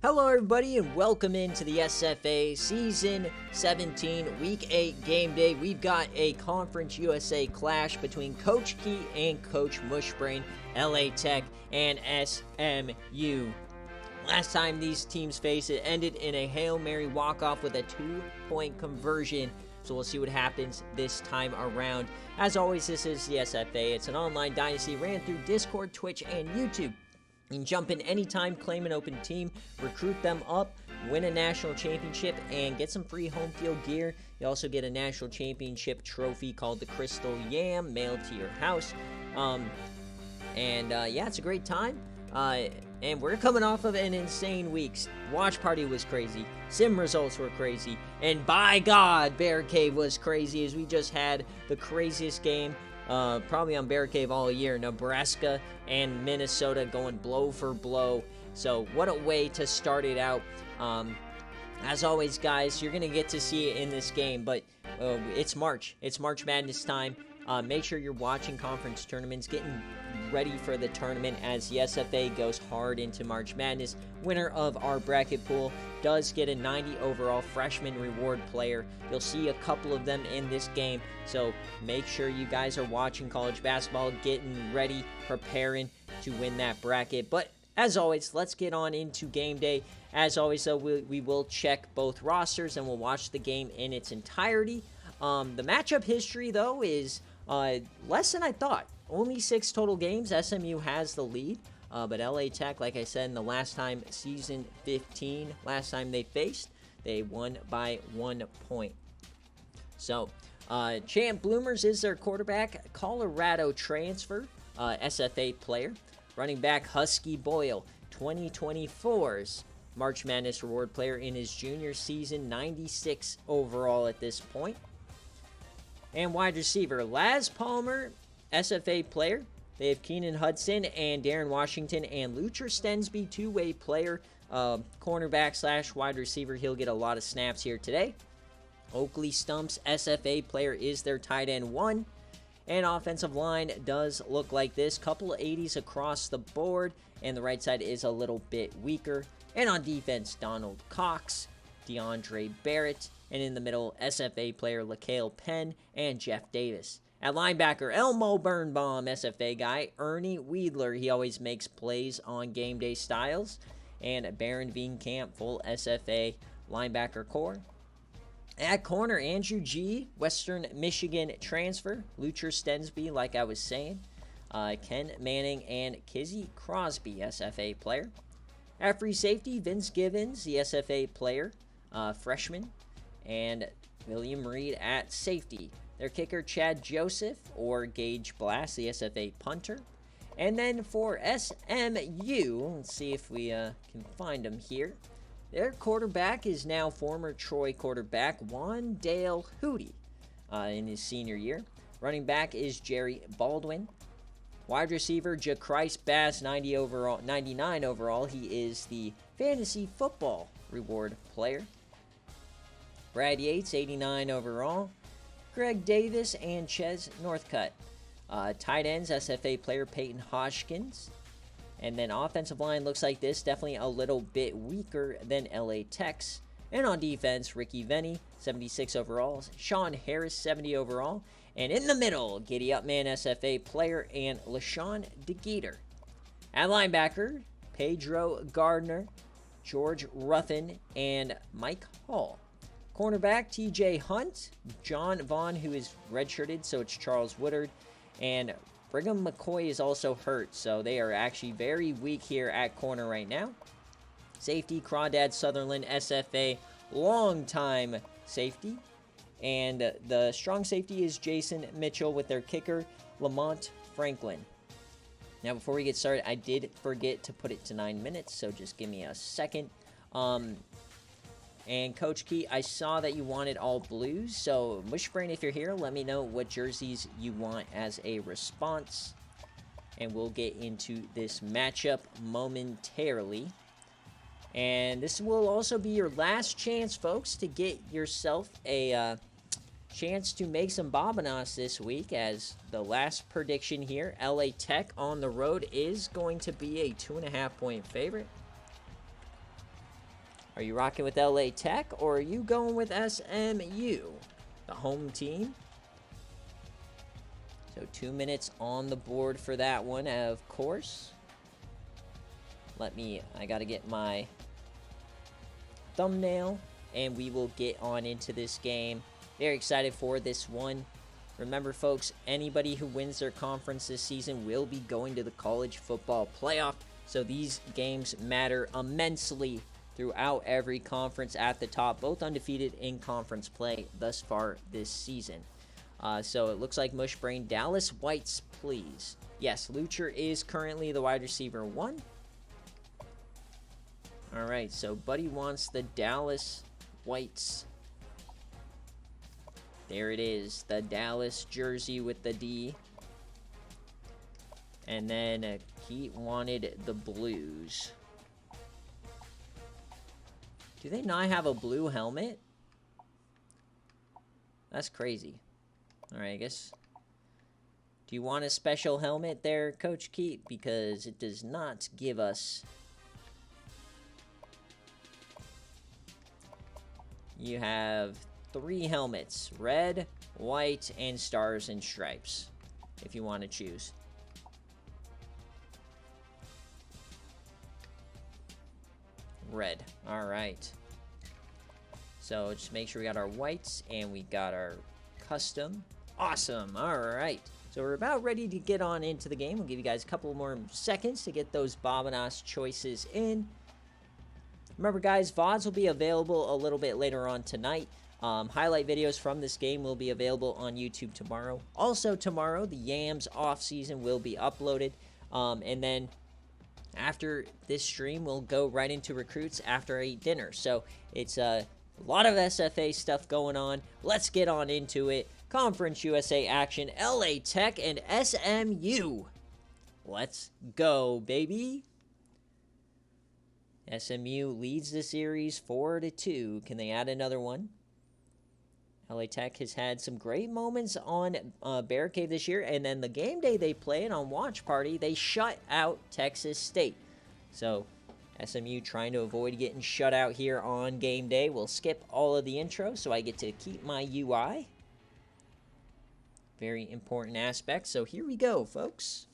Hello everybody and welcome into the SFA Season 17 Week 8 Game Day. We've got a Conference USA clash between Coach Key and Coach Mushbrain, LA Tech and SMU. Last time these teams faced, it ended in a Hail Mary walk-off with a 2-point conversion. So we'll see what happens this time around. As always, this is the SFA. It's an online dynasty ran through Discord, Twitch, and YouTube. You can jump in anytime, claim an open team, recruit them up, win a national championship, and get some free home field gear. You also get a national championship trophy called the Crystal Yam mailed to your house. Yeah, it's a great time. And we're coming off of an insane week. Watch party was crazy. Sim results were crazy. And by God, BearCave was crazy as we just had the craziest game probably on BearCave all year. Nebraska and Minnesota going blow for blow. So what a way to start it out. As always, guys, you're going to get to see it in this game. But it's March. It's March Madness time. Make sure you're watching conference tournaments, getting ready for the tournament as the SFA goes hard into March Madness. Winner of our bracket pool does get a 90 overall freshman reward player. You'll see a couple of them in this game, so make sure you guys are watching college basketball, getting ready, preparing to win that bracket. But as always, let's get on into game day. As always, though, we will check both rosters and we'll watch the game in its entirety. The matchup history, though, is less than I thought. Only 6 total games. SMU has the lead. But LA Tech, like I said, in the last time, Season 15, last time they faced, they won by 1 point. So, Champ Bloomers is their quarterback. Colorado transfer, SFA player. Running back Husky Boyle, 2024's March Madness reward player in his junior season, 96 overall at this point. And wide receiver, Laz Palmer, SFA player. They have Keenan Hudson and Darren Washington and Lucher Stensby, two-way player, cornerback / wide receiver. He'll get a lot of snaps here today. Oakley Stumps, SFA player, is their tight end 1. And offensive line does look like this. Couple of 80s across the board, and the right side is a little bit weaker. And on defense, Donald Cox, DeAndre Barrett, and in the middle, SFA player LaCale Penn and Jeff Davis. At linebacker, Elmo Birnbaum, SFA guy. Ernie Weidler, he always makes plays on game day styles. And Baron Veenkamp, full SFA linebacker core. At corner, Andrew G., Western Michigan transfer. Lucher Stensby, like I was saying. Ken Manning and Kizzy Crosby, SFA player. At free safety, Vince Givens, the SFA player, freshman. And William Reed at safety. Their kicker, Chad Joseph, or Gage Blast, the SFA punter. And then for SMU, let's see if we can find him here. Their quarterback is now former Troy quarterback Wandale Hootie in his senior year. Running back is Jerry Baldwin. Wide receiver, Jacrise Bass, 99 overall. He is the fantasy football reward player. Brad Yates, 89 overall. Greg Davis and Ches Northcutt. Tight ends, SFA player Peyton Hoskins. And then offensive line looks like this. Definitely a little bit weaker than LA Tech's. And on defense, Ricky Venny, 76 overall. Sean Harris, 70 overall. And in the middle, Giddy Up Man SFA player and LaShawn DeGeeter. At linebacker, Pedro Gardner, George Ruffin, and Mike Hall. Cornerback, TJ Hunt, John Vaughn, who is redshirted, so it's Charles Woodard, and Brigham McCoy is also hurt, so they are actually very weak here at corner right now. Safety, Crawdad Sutherland, SFA, longtime safety, and the strong safety is Jason Mitchell with their kicker, Lamont Franklin. Now, before we get started, I did forget to put it to 9 minutes, so just give me a second. And Coach Key, I saw that you wanted all blues, so Mushbrain, if you're here, let me know what jerseys you want as a response. And we'll get into this matchup momentarily. And this will also be your last chance, folks, to get yourself a chance to make some Bobanos this week, as the last prediction here, LA Tech on the road is going to be a 2.5-point favorite. Are you rocking with LA Tech, or are you going with SMU, the home team? So 2 minutes on the board for that one, of course. I gotta get my thumbnail, and we will get on into this game. Very excited for this one. Remember, folks, anybody who wins their conference this season will be going to the college football playoff. So these games matter immensely throughout every conference at the top, both undefeated in conference play thus far this season. So it looks like Mushbrain, Dallas Whites, please. Yes, Lucher is currently the wide receiver 1. All right, so Buddy wants the Dallas Whites. There it is, the Dallas jersey with the D. And then Keat wanted the Blues. Do they not have a blue helmet? That's crazy. All right, I guess. Do you want a special helmet there, Coach Keat? Because it does not give us. You have 3 helmets, red, white, and stars and stripes, if you want to choose. Red. All right. So just make sure we got our whites and we got our custom. Awesome. All right. So we're about ready to get on into the game. We'll give you guys a couple more seconds to get those Bobinas choices in. Remember, guys, VODs will be available a little bit later on tonight. Highlight videos from this game will be available on YouTube tomorrow. Also tomorrow, the Yams off-season will be uploaded. And then after this stream, we'll go right into recruits after I eat dinner. So it's a lot of SFA stuff going on. Let's get on into it. Conference USA action, LA Tech and SMU. Let's go, baby. SMU leads the series 4-2. Can they add another one? LA Tech has had some great moments on BearCave this year, and then the game day they played on Watch Party, they shut out Texas State. So SMU trying to avoid getting shut out here on game day. We'll skip all of the intro so I get to keep my UI. Very important aspect. So here we go, folks.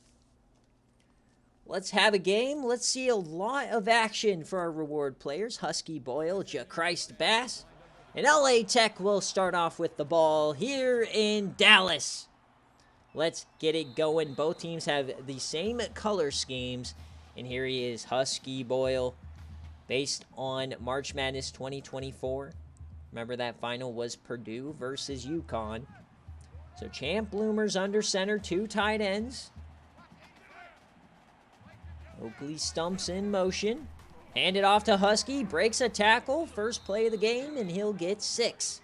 Let's have a game. Let's see a lot of action for our reward players. Husky Boyle, Christ Bass. And LA Tech will start off with the ball here in Dallas. Let's get it going. Both teams have the same color schemes. And here he is, Husky Boyle, based on March Madness 2024. Remember that final was Purdue versus UConn. So Champ Bloomers under center, 2 tight ends. Oakley stumps in motion. Hand it off to Husky, breaks a tackle, first play of the game, and he'll get 6.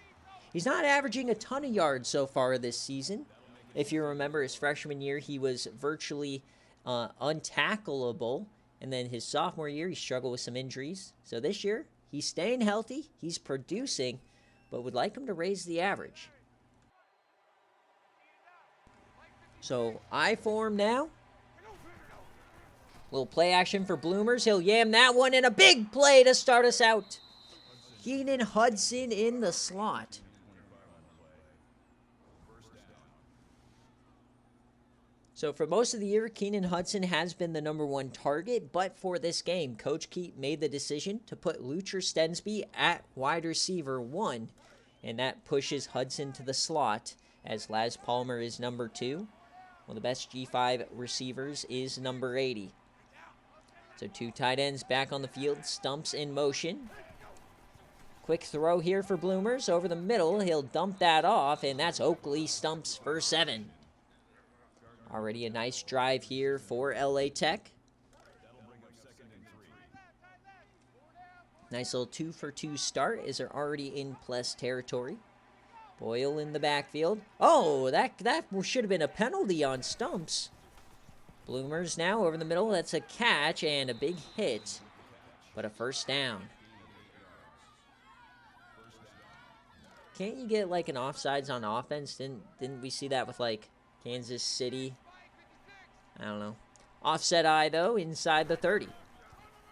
He's not averaging a ton of yards so far this season. If you remember his freshman year, he was virtually untackleable, and then his sophomore year, he struggled with some injuries. So this year, he's staying healthy, he's producing, but would like him to raise the average. So I form now. Little play action for Bloomers. He'll yam that one, and a big play to start us out. Keenan Hudson in the slot. So for most of the year, Keenan Hudson has been the #1 target, but for this game, Coach Keat made the decision to put Lucher Stensby at wide receiver 1, and that pushes Hudson to the slot as Laz Palmer is #2. One of the best G5 receivers is number 80. So 2 tight ends back on the field. Stumps in motion. Quick throw here for Bloomers. Over the middle, he'll dump that off, and that's Oakley Stumps for 7. Already a nice drive here for LA Tech. Nice little 2-for-2 start as they're already in plus territory. Boyle in the backfield. Oh, that should have been a penalty on Stumps. Bloomers now over the middle. That's a catch and a big hit, but a first down. Can't you get like an offsides on offense? Didn't we see that with like Kansas City? I don't know. Offset eye though inside the 30.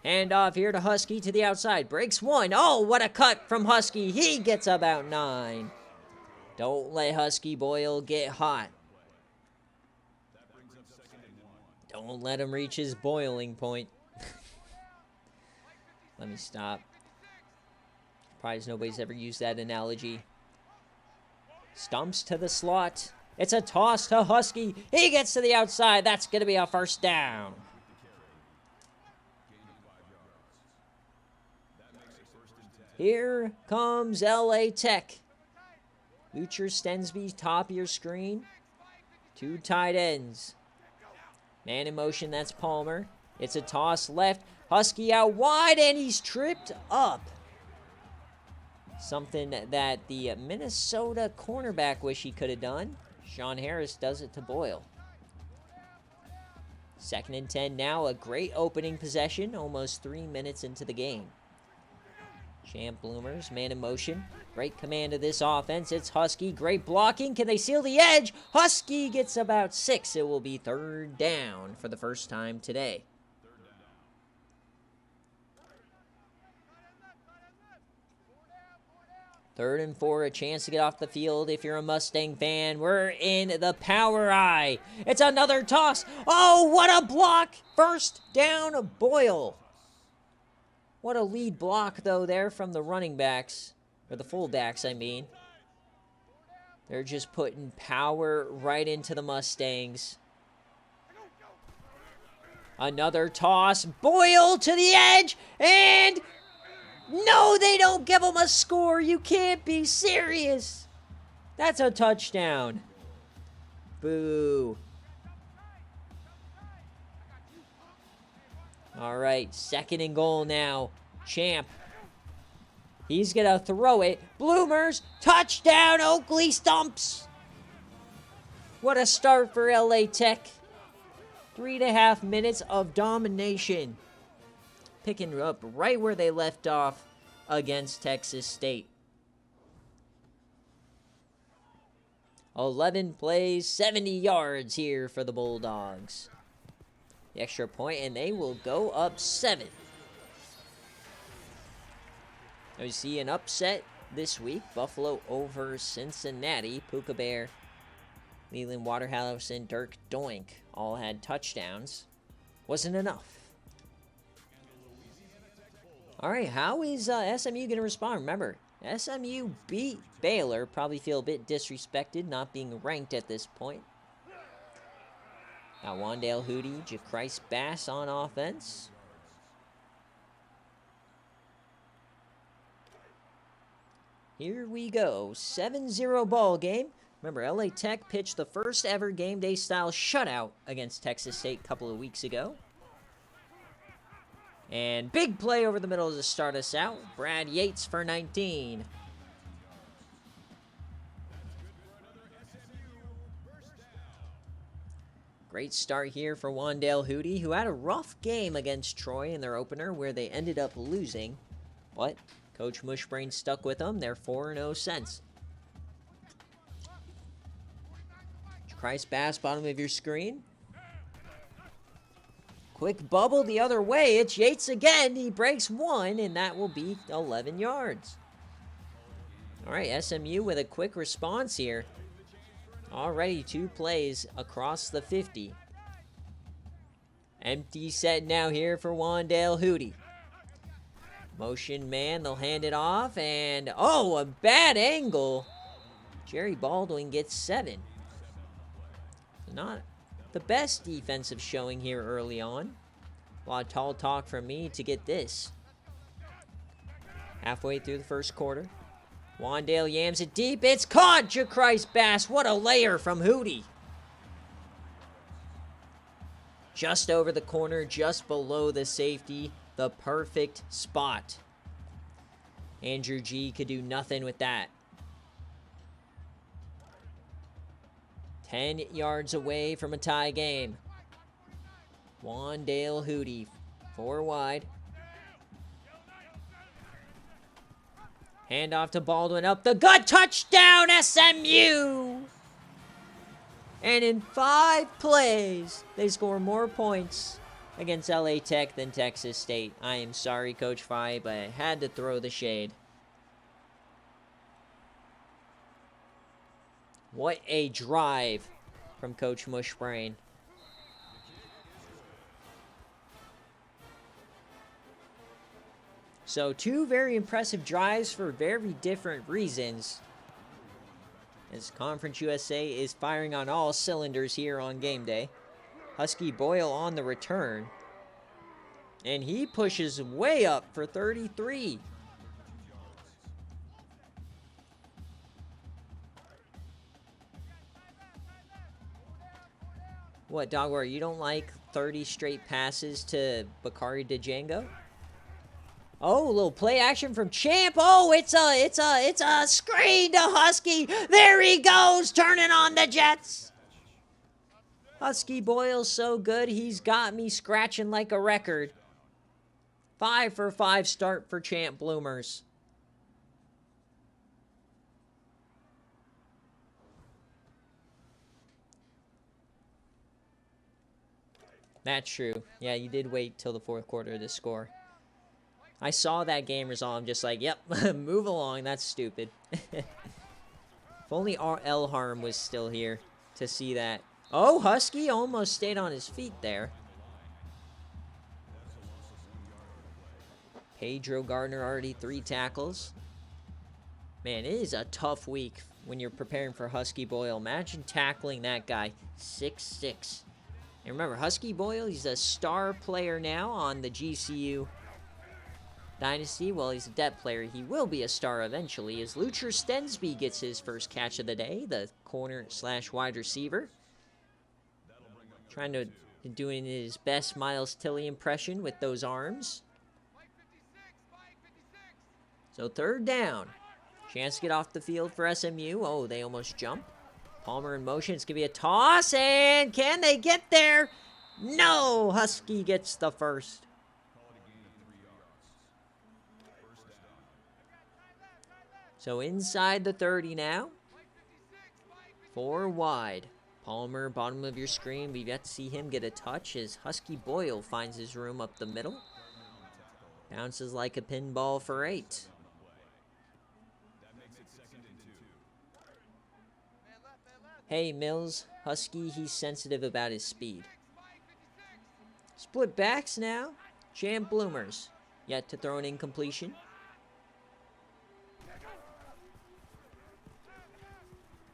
Hand off here to Husky to the outside. Breaks one. Oh, what a cut from Husky. He gets about 9. Don't let Husky Boyle get hot. Don't let him reach his boiling point. Let me stop. Surprised nobody's ever used that analogy. Stumps to the slot. It's a toss to Husky. He gets to the outside. That's going to be a first down. Here comes LA Tech. Lucher Stensby, top of your screen. 2 tight ends. Man in motion, that's Palmer. It's a toss left. Husky out wide, and he's tripped up. Something that the Minnesota cornerback wish he could have done. Sean Harris does it to Boyle. 2nd and 10 now. A great opening possession. Almost 3 minutes into the game. Champ Bloomers, man in motion. Great command of this offense. It's Husky. Great blocking. Can they seal the edge? Husky gets about 6. It will be 3rd down for the first time today. Third and 4, a chance to get off the field if you're a Mustang fan. We're in the power eye. It's another toss. Oh, what a block. First down, Boyle. What a lead block, though, there from the running backs. Or the fullbacks, I mean. They're just putting power right into the Mustangs. Another toss. Boyle to the edge. And no, they don't give him a score. You can't be serious. That's a touchdown. Boo. All right, 2nd and goal now. Champ. He's going to throw it. Bloomers, touchdown, Oakley Stumps. What a start for LA Tech. 3.5 minutes of domination. Picking up right where they left off against Texas State. 11 plays, 70 yards here for the Bulldogs. The extra point, and they will go up 7. We see an upset this week. Buffalo over Cincinnati. Puka Bear, Leland Waterhouse, and Dirk Doink all had touchdowns. Wasn't enough. All right, how is SMU going to respond? Remember, SMU beat Baylor. Probably feel a bit disrespected not being ranked at this point. Got Wandale Hootie, Jacrise Bass on offense. Here we go. 7-0 ball game. Remember, LA Tech pitched the first ever game day style shutout against Texas State a couple of weeks ago. And big play over the middle to start us out. Brad Yates for 19. Great start here for Wandale Hootie, who had a rough game against Troy in their opener where they ended up losing. But Coach Mushbrain stuck with them. They're 4-0 since. Christ Bass, bottom of your screen. Quick bubble the other way. It's Yates again. He breaks 1, and that will be 11 yards. All right, SMU with a quick response here. Already 2 plays across the 50. Empty set now here for Wandale Hootie. Motion man, they'll hand it off, and oh, a bad angle. Jerry Baldwin gets 7. Not the best defensive showing here early on. A lot of tall talk from me to get this. Halfway through the first quarter. Wandale yams it deep. It's caught! Jacrise Bass. What a layer from Hootie. Just over the corner, just below the safety. The perfect spot. Andrew G could do nothing with that. 10 yards away from a tie game. Wandale Hootie, 4 wide. Handoff to Baldwin, up the gut, touchdown SMU! And in 5 plays, they score more points against LA Tech than Texas State. I am sorry, Coach Fye, but I had to throw the shade. What a drive from Coach Mushbrain. So, two very impressive drives for very different reasons. As Conference USA is firing on all cylinders here on game day. Husky Boyle on the return. And he pushes way up for 33. What, Dogwar, you don't like 30 straight passes to Bakari Django? Oh, a little play action from Champ. Oh, it's a screen to Husky. There he goes, turning on the Jets. Husky Boyle's so good, he's got me scratching like a record. 5 for 5 start for Champ Bloomers. That's true. Yeah, you did wait till the fourth quarter to score. I saw that game result. I'm just like, yep, move along. That's stupid. If only Elharm was still here to see that. Oh, Husky almost stayed on his feet there. Pedro Gardner already 3 tackles. Man, it is a tough week when you're preparing for Husky Boyle. Imagine tackling that guy, 6'6". And remember, Husky Boyle, he's a star player now on the GCU Dynasty. Well, he's a depth player. He will be a star eventually as Lucher Stensby gets his first catch of the day, the corner/wide receiver. Trying to doing his best Miles Tilley impression with those arms. So 3rd down. Chance to get off the field for SMU. Oh, they almost jump. Palmer in motion. It's going to be a toss. And can they get there? No! Husky gets the first. So inside the 30 now. 4 wide. Palmer, bottom of your screen. We've yet to see him get a touch as Husky Boyle finds his room up the middle. Bounces like a pinball for 8. Hey, Mills. Husky, he's sensitive about his speed. Split backs now. Champ Bloomers. Yet to throw an incompletion.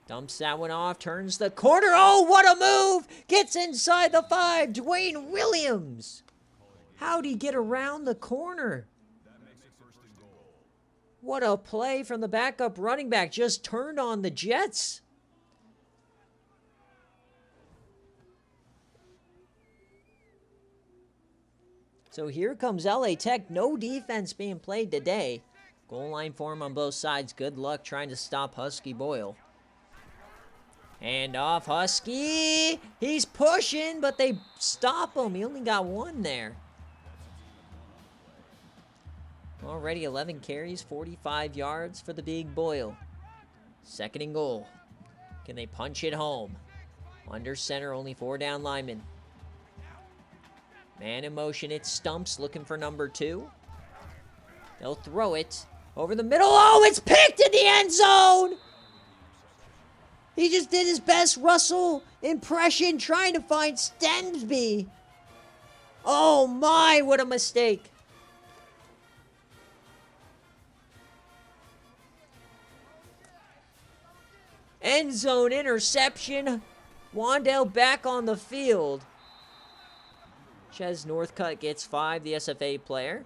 Dumps that one off. Turns the corner. Oh, what a move! Gets inside the 5. Dwayne Williams. How'd he get around the corner? What a play from the backup running back. Just turned on the Jets. So here comes LA Tech. No defense being played today. Goal line form on both sides. Good luck trying to stop Husky Boyle. Hand off Husky. He's pushing, but they stop him. He only got 1 there. Already 11 carries, 45 yards for the big Boyle. 2nd and goal. Can they punch it home? Under center, only 4 down linemen. Man in motion, it's Stumps looking for number 2. They'll throw it over the middle. Oh, it's picked in the end zone! He just did his best Russell impression trying to find Stensby. Oh my, what a mistake. End zone interception. Wandale back on the field. Ches Northcutt gets 5, the SFA player.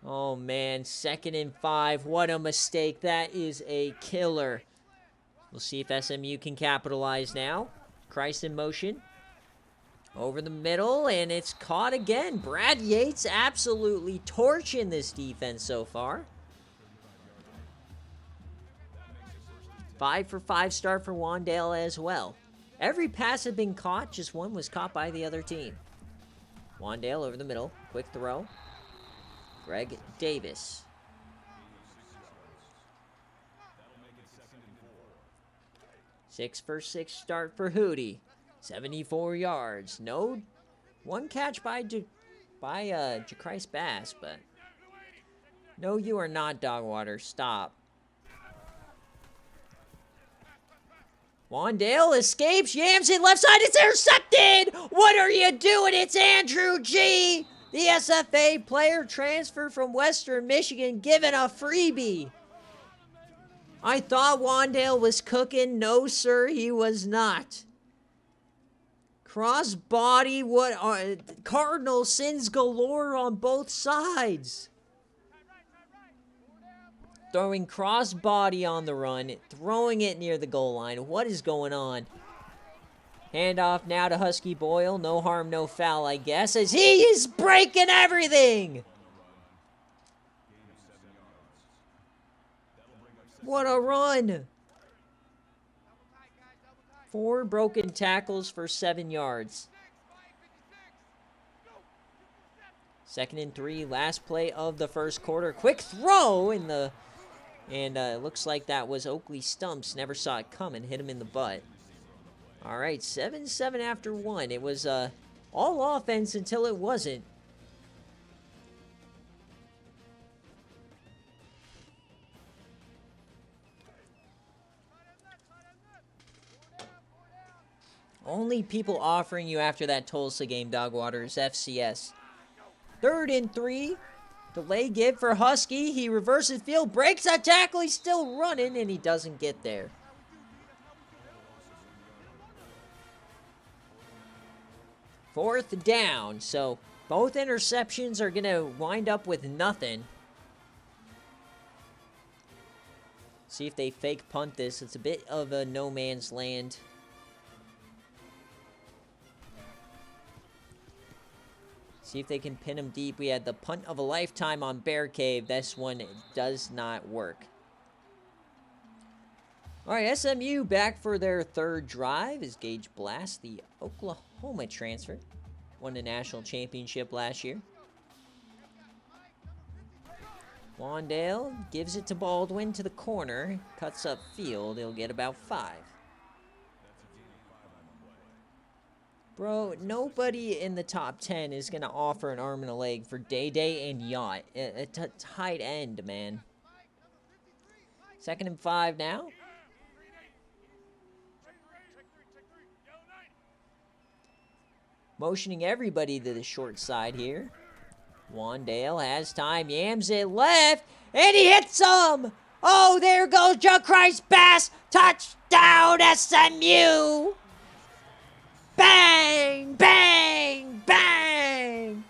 Oh man, 2nd and 5. What a mistake. That is a killer. We'll see if SMU can capitalize now. Christ in motion. Over the middle, and it's caught again. Brad Yates absolutely torching this defense so far. 5 for 5 start for Wandale as well. Every pass had been caught, just one was caught by the other team. Wandale over the middle. Quick throw. Greg Davis. 6-for-6 start for Hootie. 74 yards. No, one catch by Jacrise Bass, but no, you are not, Dogwater. Stop. Wandale escapes, yams it left side, it's intercepted! What are you doing? It's Andrew G! The SFA player transfer from Western Michigan given a freebie. I thought Wandale was cooking. No, sir, he was not. Crossbody, what are Cardinal sins galore on both sides. Throwing crossbody on the run, throwing it near the goal line. What is going on? Handoff now to Husky Boyle. No harm, no foul, I guess, as he is breaking everything. What a run. 4 broken tackles for 7 yards. 2nd and 3, last play of the first quarter. Quick throw in the... And it looks like that was Oakley Stumps. Never saw it coming. Hit him in the butt. All right, 7-7 after 1. It was all offense until it wasn't. Only people offering you after that Tulsa game, Dogwater, is FCS. 3rd and 3. Delay give for Husky. He reverses field, breaks a tackle. He's still running, and he doesn't get there. Fourth down. So both interceptions are going to wind up with nothing. See if they fake punt this. It's a bit of a no man's land. See if they can pin him deep. We had the punt of a lifetime on BearCave. This one does not work. All right, SMU back for their 3rd drive is Gage Blast, the Oklahoma transfer. Won the national championship last year. Wandale gives it to Baldwin to the corner. Cuts up field. He'll get about 5. Bro, nobody in the top 10 is going to offer an arm and a leg for Day and Yacht. A tight end, man. 2nd and 5 now. Motioning everybody to the short side here. Wandale has time, yams it left, and he hits him! Oh, there goes Jacrise Bass! Touchdown, SMU! Bang! Bang! Bang!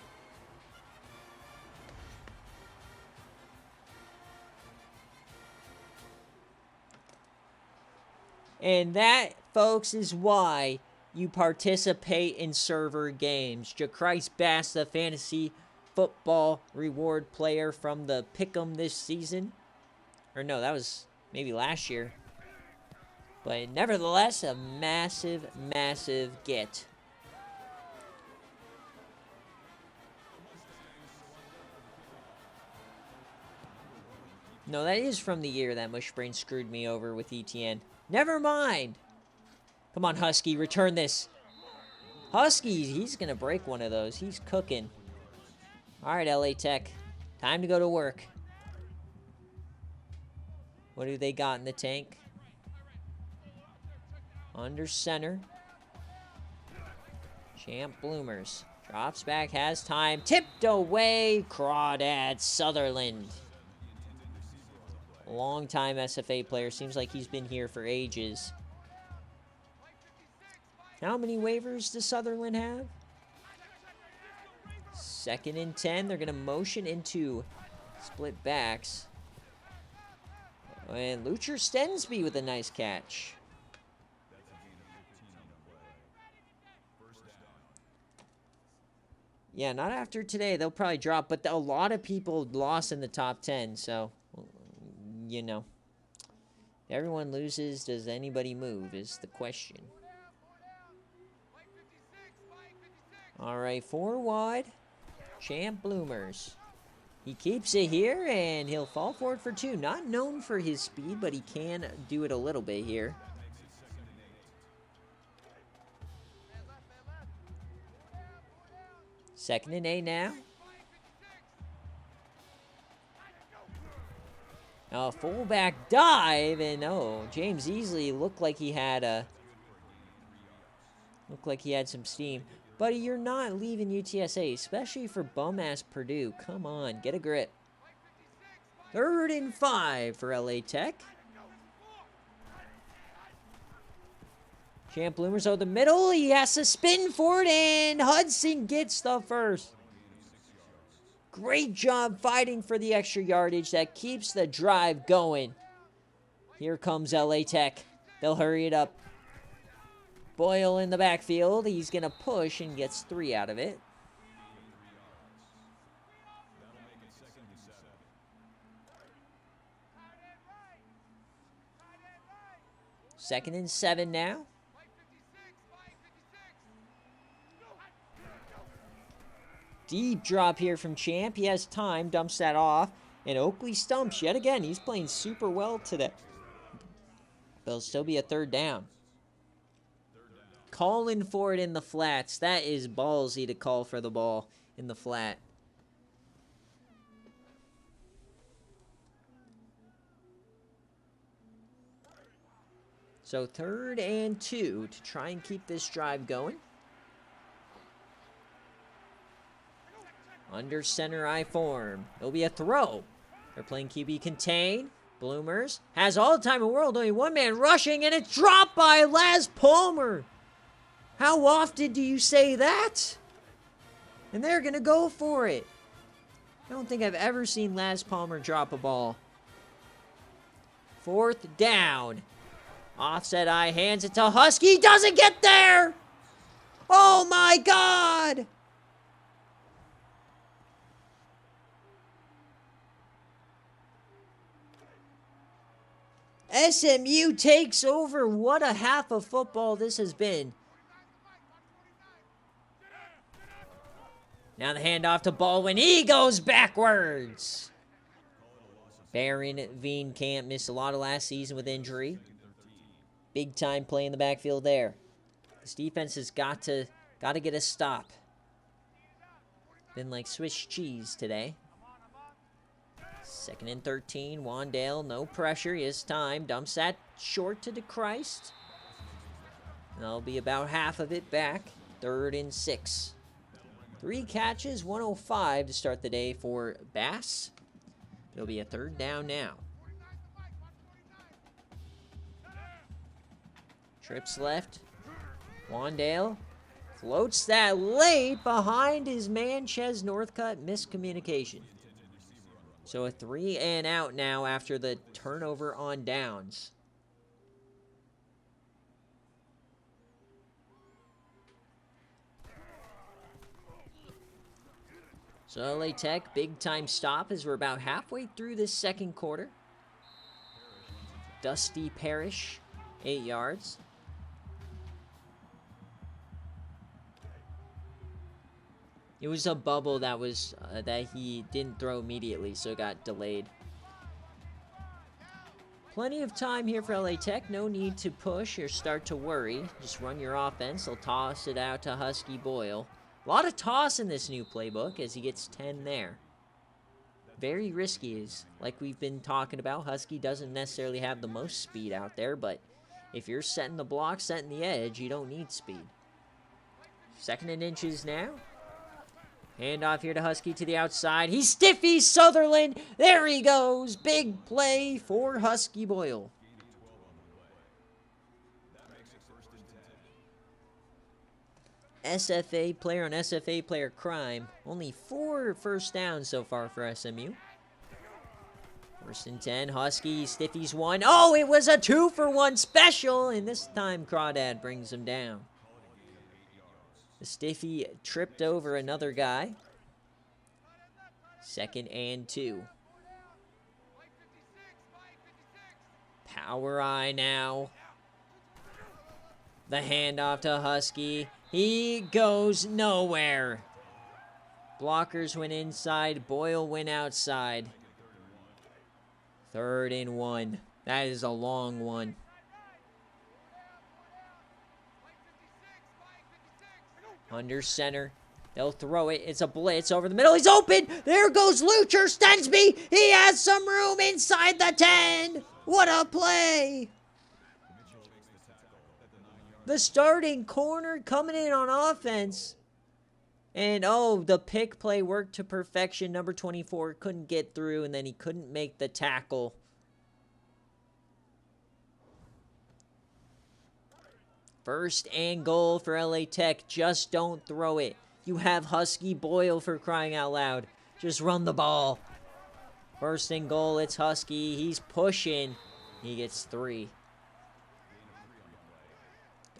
And that, folks, is why you participate in server games. Jacrise Bass, the fantasy football reward player from the Pick'em this season. Or no, that was maybe last year. But nevertheless, a massive, massive get. No, that is from the year that Mushbrain screwed me over with ETN. Never mind. Come on, Husky, return this. Husky, he's going to break one of those. He's cooking. All right, LA Tech. Time to go to work. What do they got in the tank? Under center. Champ Bloomers. Drops back, has time. Tipped away. Crawdad Sutherland. Long-time SFA player. Seems like he's been here for ages. How many waivers does Sutherland have? 2nd and 10. They're going to motion into split backs. And Lucher Stensby with a nice catch. Yeah, not after today. They'll probably drop, but a lot of people lost in the top 10, so, you know. If everyone loses, does anybody move is the question. All right, 4 wide. Champ Bloomers. He keeps it here, and he'll fall forward for 2. Not known for his speed, but he can do it a little bit here. 2nd and 8 now. A fullback dive, and James Easley looked like he had some steam. Buddy, you're not leaving UTSA, especially for bum-ass Purdue. Come on, get a grip. 3rd and 5 for LA Tech. Champ Bloomers out the middle. He has to spin for it, and Hudson gets the first. Great job fighting for the extra yardage that keeps the drive going. Here comes LA Tech. They'll hurry it up. Boyle in the backfield. He's going to push and gets 3 out of it. Second and 7 now. Deep drop here from Champ. He has time, dumps that off. And Oakley stumps yet again. He's playing super well today. There'll still be a 3rd down. Calling for it in the flats. That is ballsy to call for the ball in the flat. So 3rd and 2 to try and keep this drive going. Under center I form. It'll be a throw. They're playing QB contain. Bloomers has all the time in the world. Only one man rushing, and it's dropped by Laz Palmer. How often do you say that? And they're going to go for it. I don't think I've ever seen Laz Palmer drop a ball. 4th down. Offset I hands it to Husky. He doesn't get there. Oh my God. SMU takes over. What a half of football this has been. Now the handoff to Baldwin. He goes backwards. Baron Veen missed a lot of last season with injury. Big time play in the backfield there. This defense has got to get a stop. Been like Swiss cheese today. 2nd and 13. Wandale, no pressure. He has time. Dumps that short to DeChrist. That'll be about half of it back. 3rd and 6. 3 catches, 105 to start the day for Bass. It'll be a 3rd down now. Trips left. Wandale floats that late behind his man, Ches Northcutt. Miscommunication. So a 3 and out now after the turnover on downs. So LA Tech, big time stop as we're about halfway through this 2nd quarter. Dusty Parrish, 8 yards. It was a bubble that he didn't throw immediately, so it got delayed. Plenty of time here for LA Tech. No need to push or start to worry. Just run your offense. They'll toss it out to Husky Boyle. A lot of toss in this new playbook as he gets 10 there. Very risky, is like we've been talking about. Husky doesn't necessarily have the most speed out there, but if you're setting the block, setting the edge, you don't need speed. 2nd and inches now. Handoff here to Husky to the outside. He stiffies Sutherland. There he goes. Big play for Husky Boyle. SFA player on SFA player crime. Only 4 first downs so far for SMU. 1st and 10. Husky stiffies one. Oh, it was a 2-for-1 special. And this time Crawdad brings him down. The stiffy tripped over another guy. 2nd and 2. Power eye now. The handoff to Husky. He goes nowhere. Blockers went inside. Boyle went outside. 3rd and 1. That is a long one. Under center. They'll throw it. It's a blitz over the middle. He's open. There goes Lucher Stensby. He has some room inside the 10. What a play. The starting corner coming in on offense. And, oh, the pick play worked to perfection. Number 24 couldn't get through, and then he couldn't make the tackle. First and goal for LA Tech. Just don't throw it. You have Husky Boyle, for crying out loud. Just run the ball. First and goal, it's Husky. He's pushing. He gets 3.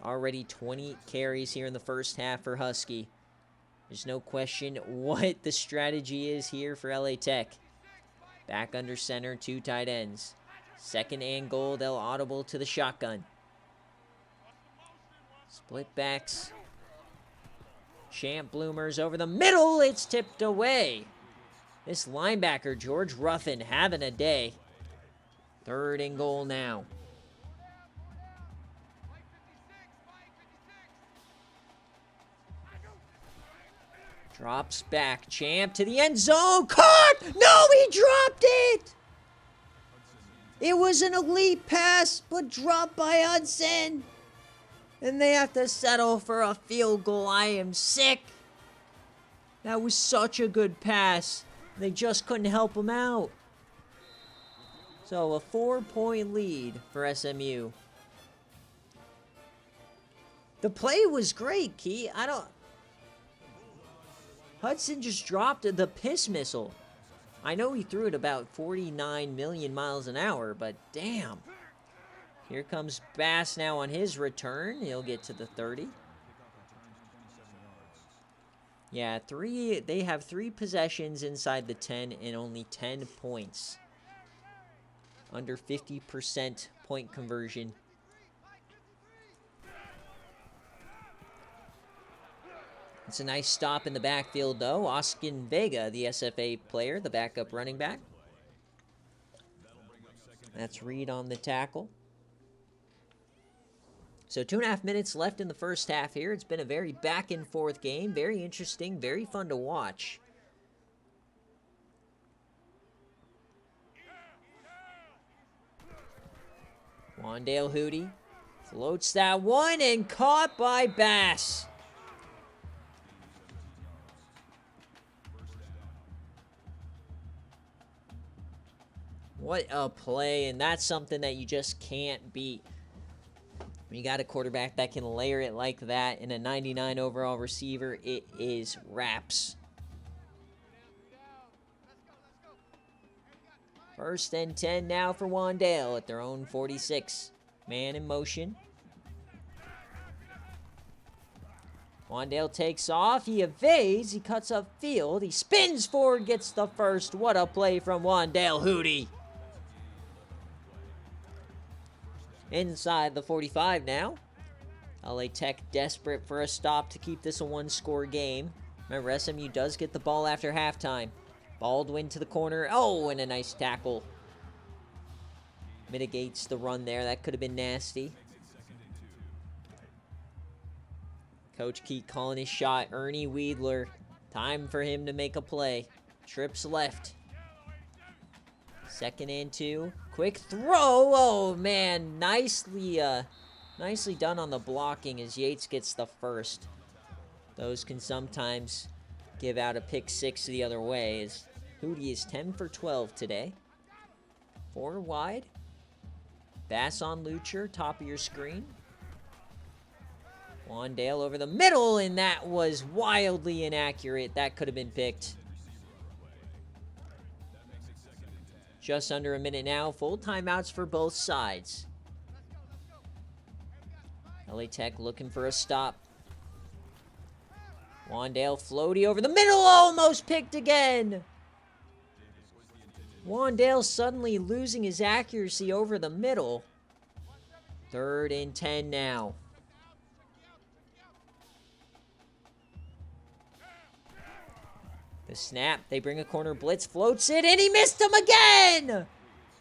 Already 20 carries here in the first half for Husky. There's no question what the strategy is here for LA Tech. Back under center, 2 tight ends. Second and goal, they'll audible to the shotgun. Split backs. Champ Bloomers over the middle. It's tipped away. This linebacker, George Ruffin, having a day. Third and goal now. Drops back. Champ to the end zone. Caught! No, he dropped it! It was an elite pass, but dropped by Hudson. And they have to settle for a field goal. I am sick. That was such a good pass. They just couldn't help him out. So a 4-point lead for SMU. The play was great, Key. Hudson just dropped the piss missile. I know he threw it about 49 million miles an hour, but damn. Here comes Bass now on his return. He'll get to the 30. Yeah, they have 3 possessions inside the 10 and only 10 points. Under 50% point conversion. It's a nice stop in the backfield, though. Oskin Vega, the SFA player, the backup running back. That's Reed on the tackle. So 2.5 minutes left in the first half here. It's been a very back-and-forth game. Very interesting, very fun to watch. Wandale Hootie floats that one and caught by Bass. What a play, and that's something that you just can't beat. When you got a quarterback that can layer it like that and a 99 overall receiver, it is wraps. First and 10 now for Wandale at their own 46. Man in motion. Wandale takes off. He evades. He cuts upfield. He spins forward, gets the first. What a play from Wandale Hootie. Inside the 45 now. LA Tech desperate for a stop to keep this a 1-score game. Remember, SMU does get the ball after halftime. Baldwin to the corner. Oh, and a nice tackle. Mitigates the run there. That could have been nasty. Coach Keat calling his shot. Ernie Weidler. Time for him to make a play. Trips left. Second and 2. Quick throw. Oh, man. Nicely done on the blocking as Yates gets the first. Those can sometimes give out a pick 6 the other way. As Hootie is 10 for 12 today. 4 wide. Bass on Lucher, top of your screen. Wandale over the middle, and that was wildly inaccurate. That could have been picked. Just under a minute now. Full timeouts for both sides. LA Tech looking for a stop. Wandale floaty over the middle. Almost picked again. Wandale suddenly losing his accuracy over the middle. 3rd and 10 now. The snap, they bring a corner blitz, floats it, and he missed him again!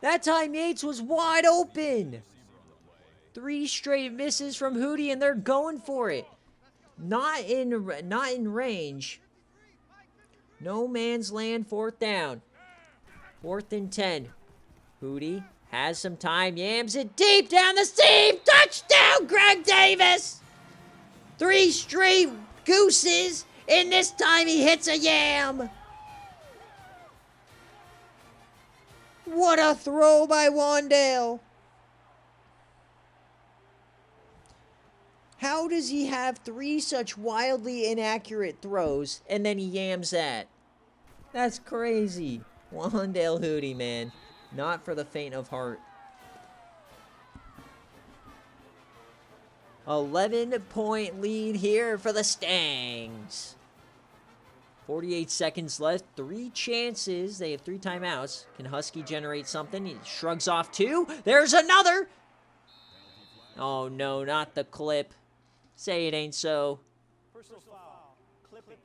That time Yates was wide open. 3 straight misses from Hootie, and they're going for it. Not in range. No man's land, 4th down. 4th and 10. Hootie has some time, yams it deep down the seam. Touchdown, Greg Davis! 3 straight gooses, and this time he hits a yam. What a throw by Wandale. How does he have 3 such wildly inaccurate throws, and then he yams that? That's crazy. Wandale Hootie, man. Not for the faint of heart. 11-point lead here for the Stangs. 48 seconds left. 3 chances. They have 3 timeouts. Can Husky generate something? He shrugs off 2. There's another. Oh, no, not the clip. Say it ain't so. Personal foul. Clipping.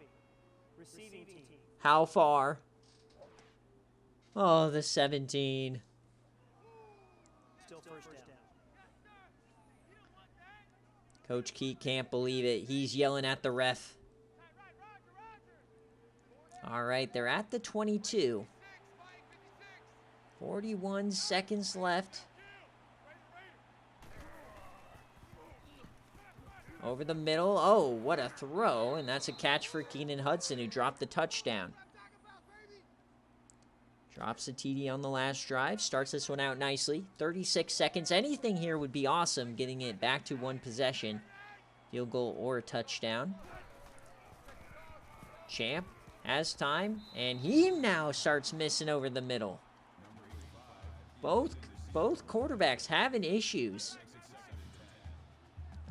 Receiving team. How far? Oh, the 17. Still first down. Coach Keat can't believe it. He's yelling at the ref. All right, they're at the 22. 41 seconds left. Over the middle. Oh, what a throw. And that's a catch for Keenan Hudson, who dropped the touchdown. Drops the TD on the last drive. Starts this one out nicely. 36 seconds. Anything here would be awesome, getting it back to 1 possession. Field goal or a touchdown. Champ has time, and he now starts missing over the middle. Both quarterbacks having issues.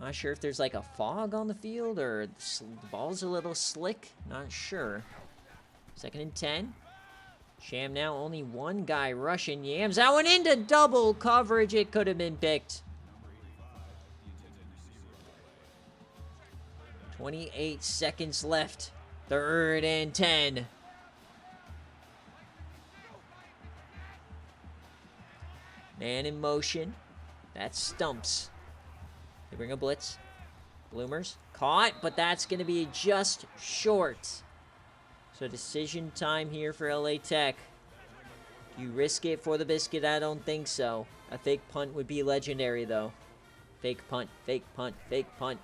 Not sure if there's like a fog on the field or the ball's a little slick. Not sure. 2nd and 10. Sham now only 1 guy rushing. Yams that one into double coverage. It could have been picked. 28 seconds left. 3rd and 10. Man in motion. That's Stumps. They bring a blitz. Bloomers caught, but that's going to be just short. So decision time here for LA Tech. Do you risk it for the biscuit? I don't think so. A fake punt would be legendary, though. Fake punt, fake punt, fake punt.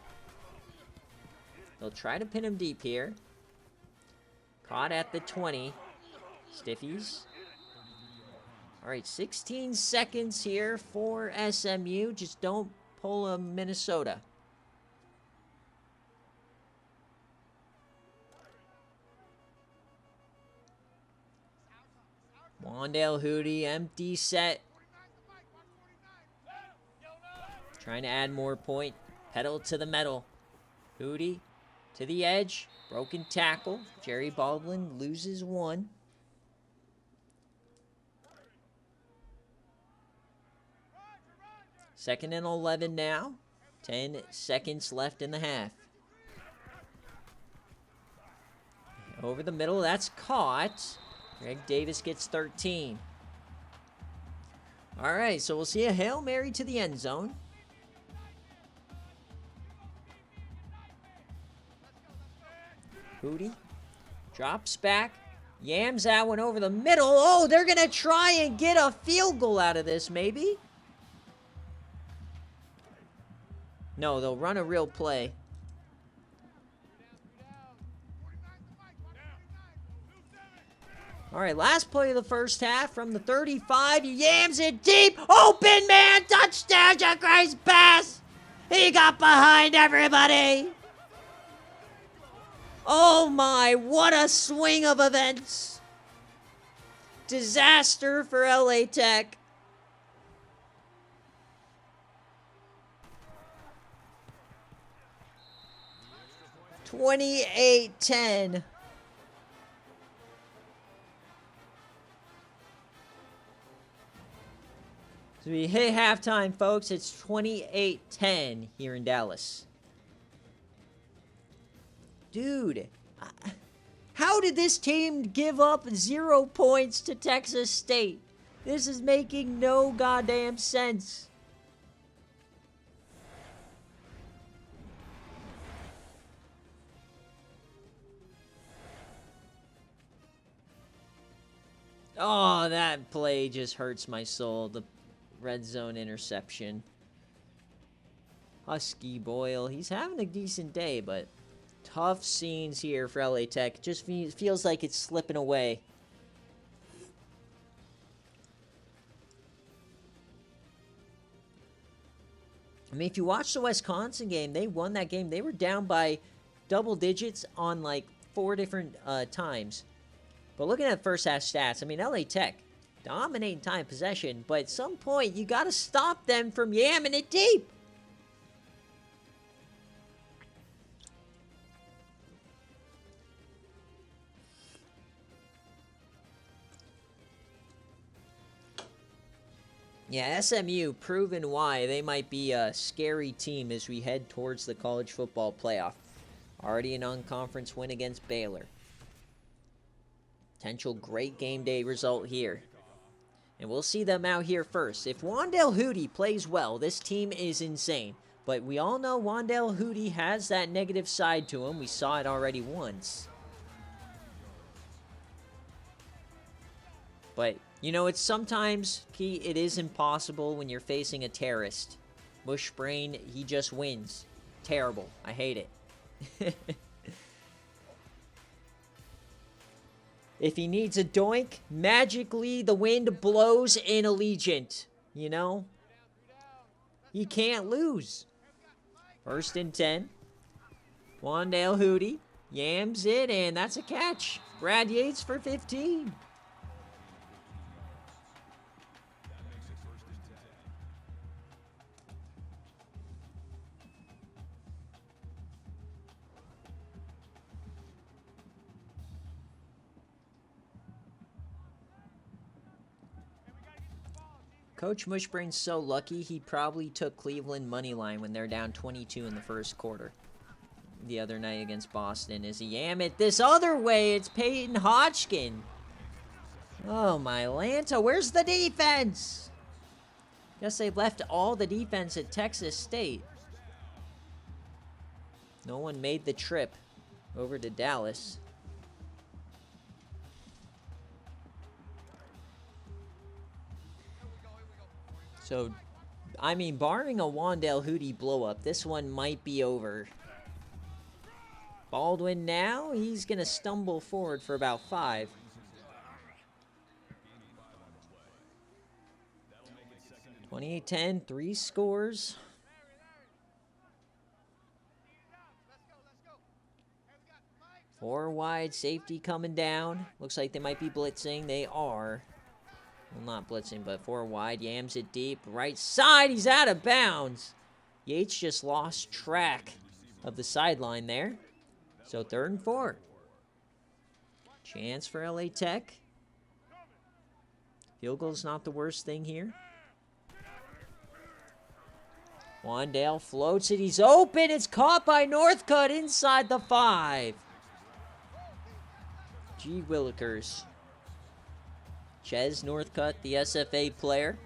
They'll try to pin him deep here. Caught at the 20. Stiffies. All right, 16 seconds here for SMU. Just don't pull a Minnesota. Wandale Hootie, empty set. Trying to add more point. Pedal to the metal. Hootie to the edge. Broken tackle. Jerry Baldwin loses 1. Second and 11 now. 10 seconds left in the half. Over the middle, that's caught. Greg Davis gets 13. All right, so we'll see a Hail Mary to the end zone. Hootie drops back. Yams that one over the middle. Oh, they're going to try and get a field goal out of this, maybe. No, they'll run a real play. All right, last play of the first half from the 35. He yams it deep. Open man, touchdown, Jacques Bass. He got behind everybody. Oh my, what a swing of events. Disaster for LA Tech. $28-10. So we hit halftime, folks. It's 28-10 here in Dallas. Dude, how did this team give up 0 points to Texas State? This is making no goddamn sense. Oh, that play just hurts my soul. The red zone interception. Husky Boyle, he's having a decent day, but tough scenes here for LA Tech. Just feels like it's slipping away. I mean, if you watch the Wisconsin game, they won that game. They were down by double digits on like 4 different times. But looking at first half stats, I mean, LA Tech dominating time possession, but at some point you got to stop them from yamming it deep. Yeah, SMU proving why they might be a scary team as we head towards the college football playoff. Already a non-conference win against Baylor. Potential great game day result here. And we'll see them out here first. If Wandale Hootie plays well, this team is insane. But we all know Wandale Hootie has that negative side to him. We saw it already once. But, you know, it's sometimes, it is impossible when you're facing a terrorist. Mushbrain, he just wins. Terrible. I hate it. If he needs a doink, magically the wind blows in Allegiant. You know? He can't lose. 1st and 10. Wandale Hootie yams it, and that's a catch. Brad Yates for 15. Coach Mushbrain's so lucky, he probably took Cleveland money line when they're down 22 in the first quarter. The other night against Boston. As he yam it this other way, it's Peyton Hodgkin. Oh, my Lanta, where's the defense? Guess they've left all the defense at Texas State. No one made the trip over to Dallas. So, I mean, barring a Wandale Hootie blow-up, this one might be over. Baldwin now, he's going to stumble forward for about 5. (28-10), 3 scores. Four wide, safety coming down. Looks like they might be blitzing. They are. Well, not blitzing, but 4 wide. Yams it deep. Right side. He's out of bounds. Yates just lost track of the sideline there. So 3rd and 4. Chance for LA Tech. Field goal's not the worst thing here. Wandale floats it. He's open. It's caught by Northcutt inside the 5. G. Willikers. Ches Northcutt, the SFA player.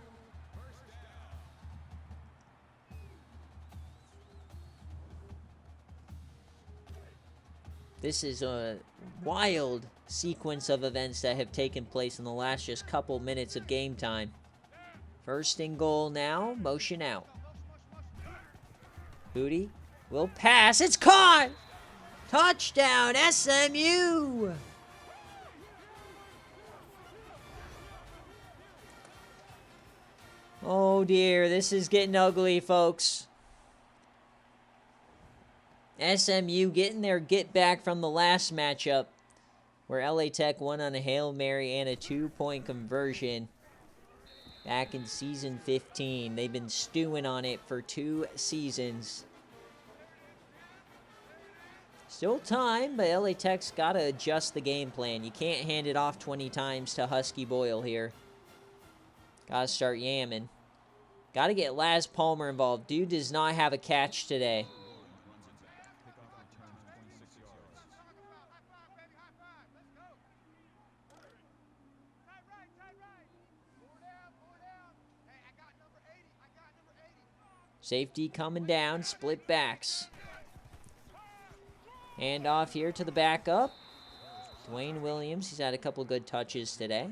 This is a wild sequence of events that have taken place in the last just couple minutes of game time. 1st and goal now, motion out. Hootie will pass. It's caught! Touchdown, SMU! Oh dear, this is getting ugly, folks. SMU getting their get back from the last matchup where LA Tech won on a Hail Mary and a 2-point conversion back in season 15. They've been stewing on it for 2 seasons. Still time, but LA Tech's got to adjust the game plan. You can't hand it off 20 times to Husky Boyle here. Got to start yamming. Got to get Laz Palmer involved. Dude does not have a catch today. Safety coming down, split backs. Hand off here to the backup. Dwayne Williams, he's had a couple good touches today.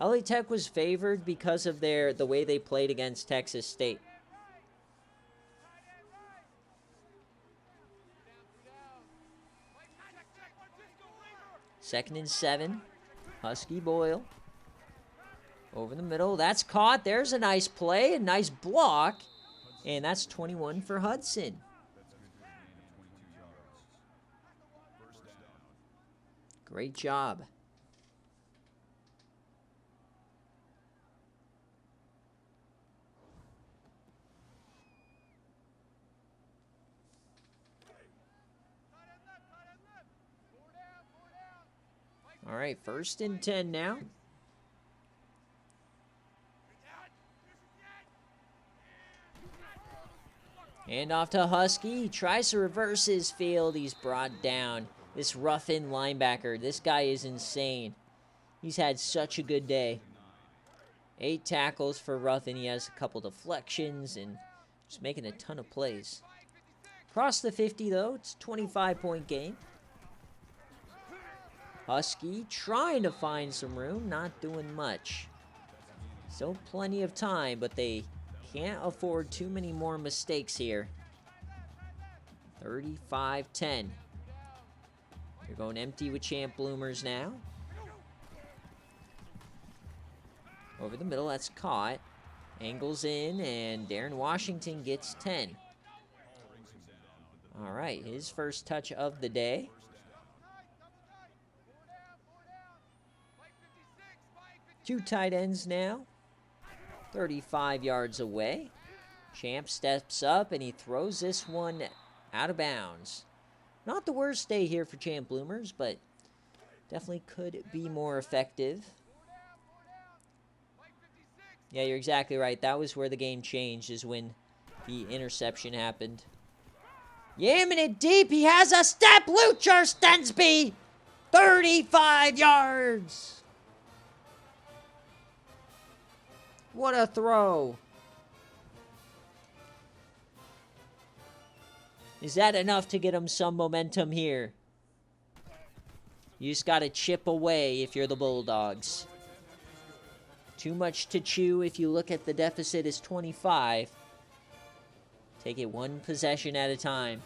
LA Tech was favored because of the way they played against Texas State. Second and 7. Husky Boyle. Over the middle. That's caught. There's a nice play. A nice block. And that's 21 for Hudson. Great job. All right, 1st and 10 now. Hand off to Husky. He tries to reverse his field. He's brought down. This rough-in linebacker. This guy is insane. He's had such a good day. 8 tackles for Ruffin. He has a couple deflections and just making a ton of plays. Across the 50, though, it's a 25-point game. Husky trying to find some room, not doing much. Still plenty of time, but they can't afford too many more mistakes here. 35-10. They're going empty with Champ Bloomers now. Over the middle, that's caught. Angles in, and Darren Washington gets 10. All right, his first touch of the day. Two tight ends now. 35 yards away. Champ steps up, and he throws this one out of bounds. Not the worst day here for Champ Bloomers, but definitely could be more effective. Yeah, you're exactly right. That was where the game changed, is when the interception happened. Yamming it deep. He has a step. Lucher Stensby. 35 yards. What a throw. Is that enough to get him some momentum here? You just got to chip away if you're the Bulldogs. Too much to chew if you look at the deficit is 25. Take it one possession at a time.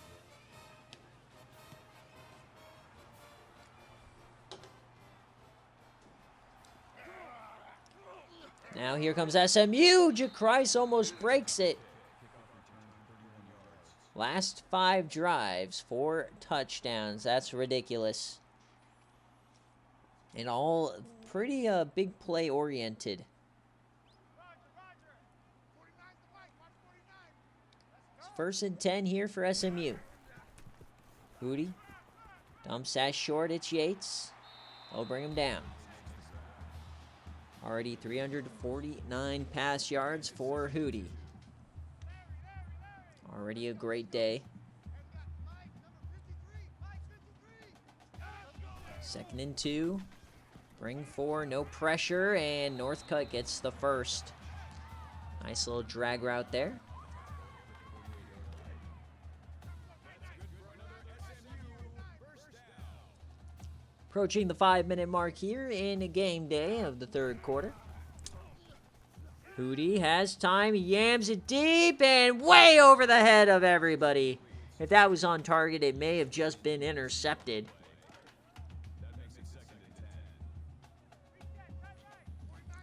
Now here comes SMU. Jacrise almost breaks it. Last 5 drives, 4 touchdowns. That's ridiculous. And all pretty big play oriented. It's 1st and 10 here for SMU. Hootie dumps that short. It's Yates. They'll bring him down. Already 349 pass yards for Hootie. Already a great day. 2nd and 2. Bring 4, no pressure, and Northcutt gets the first. Nice little drag route there. Approaching the 5-minute mark here in a game day of the 3rd quarter. Hootie has time, he yams it deep and way over the head of everybody. If that was on target, it may have just been intercepted.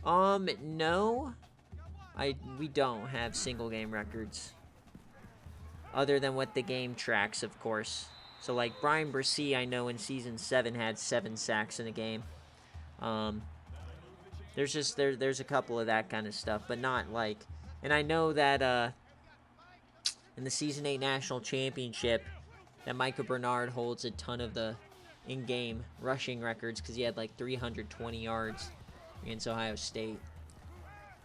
No. We don't have single game records. Other than what the game tracks, of course. So, like, Brian Brissy, I know in Season 7 had 7 sacks in a game. There's a couple of that kind of stuff, but not like... And I know that in the Season 8 National Championship, that Micah Bernard holds a ton of the in-game rushing records because he had, like, 320 yards against Ohio State.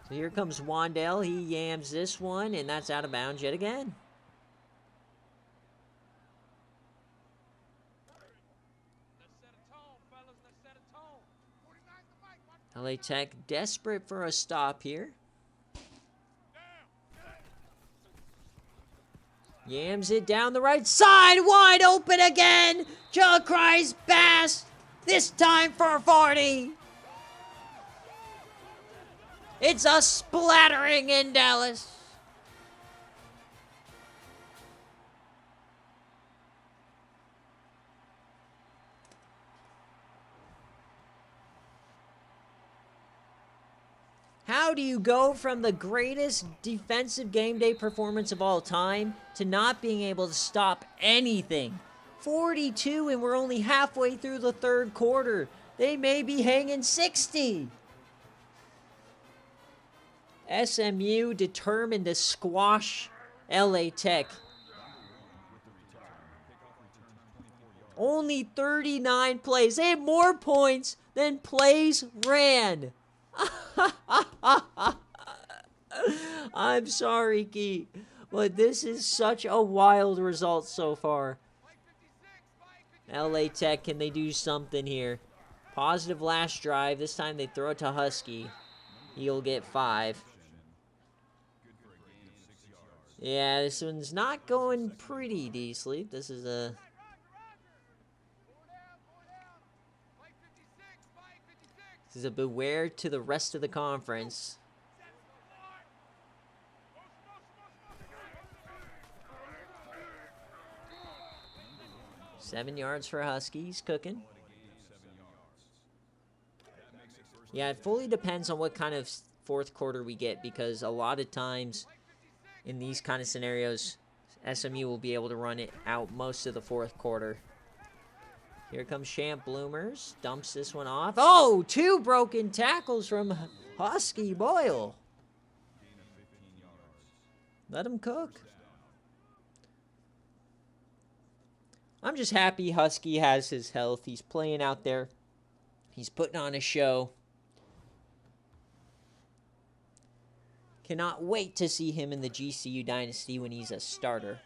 So here comes Wandale. He yams this one, and that's out of bounds yet again. LA Tech desperate for a stop here. Yams it down the right side. Wide open again. Jacrise Bass. This time for 40. It's a splattering in Dallas. How do you go from the greatest defensive game day performance of all time to not being able to stop anything? 42 and we're only halfway through the third quarter. They may be hanging 60. SMU determined to squash LA Tech. Only 39 plays. They had more points than plays ran. I'm sorry, Key, but this is such a wild result so far. LA Tech, can they do something here? Positive last drive. This time they throw it to Husky. He'll get 5. Yeah, this one's not going pretty, D-Sleep. This is a... This is a beware to the rest of the conference. Seven yards for Huskies, cooking. Yeah, it fully depends on what kind of fourth quarter we get, because a lot of times in these kind of scenarios, SMU will be able to run it out most of the fourth quarter. Here comes Champ Bloomers. Dumps this one off. Oh, 2 broken tackles from Husky Boyle. Let him cook. I'm just happy Husky has his health. He's playing out there. He's putting on a show. Cannot wait to see him in the GCU Dynasty when he's a starter.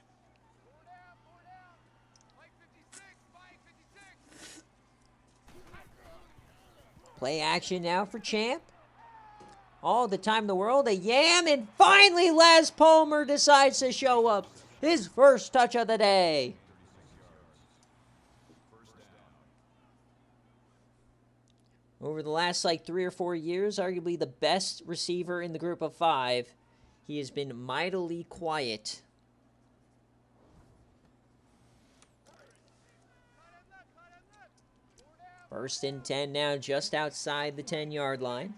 Play action now for Champ. All the time in the world, a yam, and finally Les Palmer decides to show up. His first touch of the day. Over the last 3 or 4 years, arguably the best receiver in the group of 5. He has been mightily quiet. First and 10 now, just outside the 10-yard line.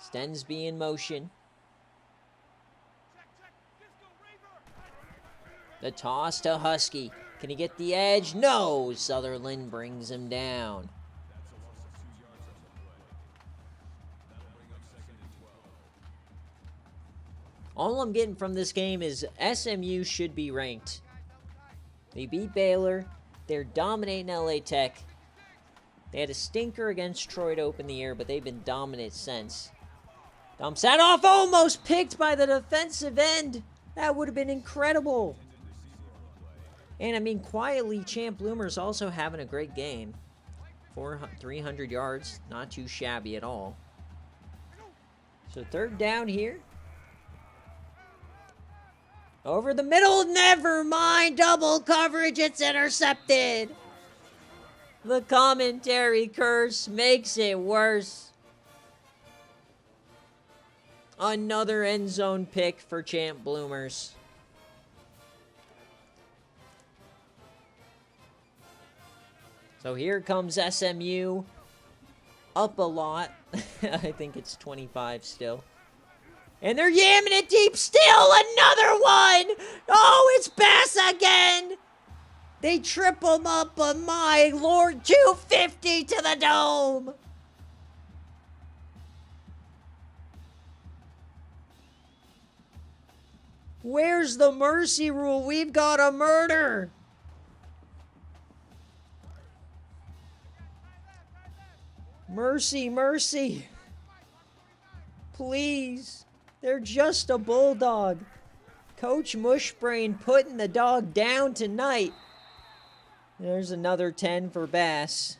Stensby in motion. The toss to Husky. Can he get the edge? No! Sutherland brings him down. All I'm getting from this game is SMU should be ranked. They beat Baylor. They're dominating LA Tech. They had a stinker against Troy to open the year, but they've been dominant since. Dumps that off, almost picked by the defensive end. That would have been incredible. And I mean, quietly, Champ Bloomer's also having a great game. 300 yards, not too shabby at all. So third down here. Over the middle, never mind, double coverage, it's intercepted. The commentary curse makes it worse. Another end zone pick for Champ Bloomers. So here comes SMU. Up a lot. I think it's 25 still. And they're yamming it deep still. Another one. Oh, it's Bass again. They trip him up, but my Lord, 250 to the dome. Where's the mercy rule? We've got a murder. Mercy, mercy. Please. They're just a bulldog. Coach Mushbrain putting the dog down tonight. There's another 10 for Bass.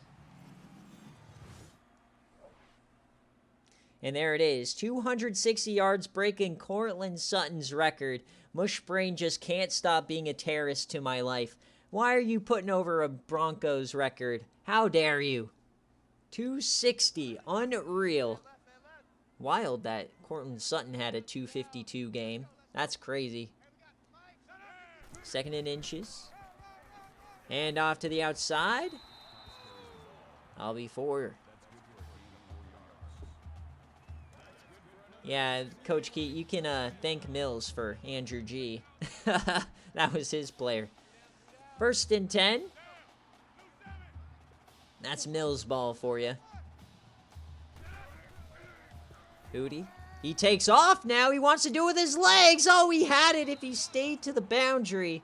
And there it is. 260 yards breaking Cortland Sutton's record. Mushbrain just can't stop being a terrorist to my life. Why are you putting over a Broncos record? How dare you? 260. Unreal. Wild that Cortland Sutton had a 252 game. That's crazy. Second and inches. Hand off to the outside. I'll be 4. Yeah, Coach Keat, you can thank Mills for Andrew G. That was his player. First and 10. That's Mills' ball for you. Hootie. He takes off now. He wants to do it with his legs. Oh, he had it if he stayed to the boundary.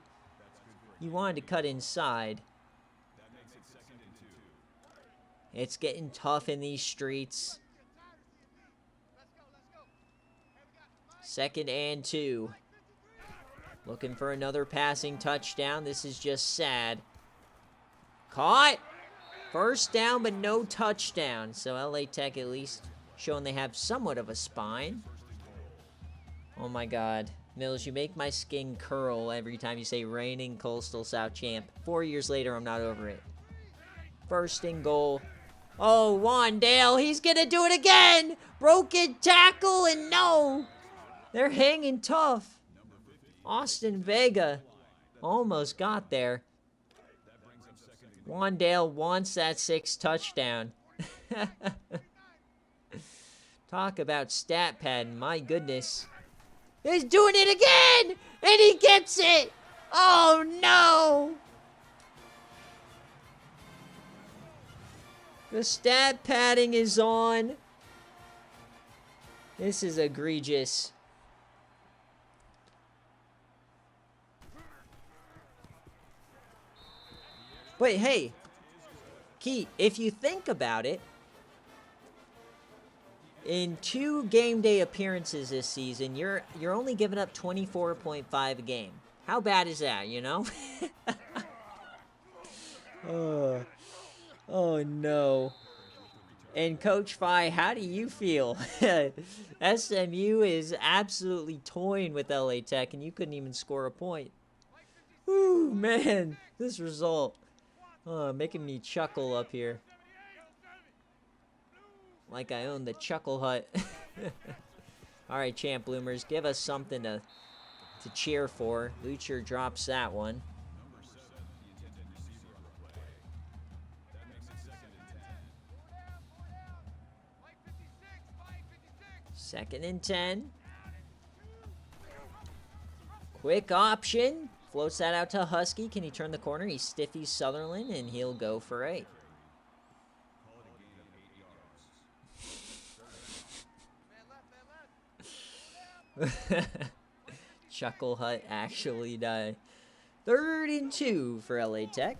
He wanted to cut inside. It's getting tough in these streets. Second and 2. Looking for another passing touchdown. This is just sad. Caught. First down, but no touchdown. So LA Tech at least showing they have somewhat of a spine. Oh my God. Mills, you make my skin curl every time you say reigning Coastal South champ. 4 years later, I'm not over it. First and goal. Oh, Wandale, he's gonna do it again! Broken tackle, and no! They're hanging tough. Austin Vega almost got there. Wandale wants that 6th touchdown. Talk about stat padding, my goodness. He's doing it again! And he gets it! Oh, no! The stat padding is on. This is egregious. But hey, Keat, if you think about it, in 2 game day appearances this season, you're only giving up 24.5 a game. How bad is that, you know? Oh no. And Coach Phi, how do you feel? SMU is absolutely toying with LA Tech, and you couldn't even score a point. Ooh, man, this result. Making me chuckle up here. Like I own the Chuckle Hut. Alright, Champ Bloomers, give us something to cheer for. Lucher drops that one. Second and 10. Quick option. Floats that out to Husky. Can he turn the corner? He stiffies Sutherland, and he'll go for 8. Chuckle Hut actually died. 3rd and 2 for LA Tech.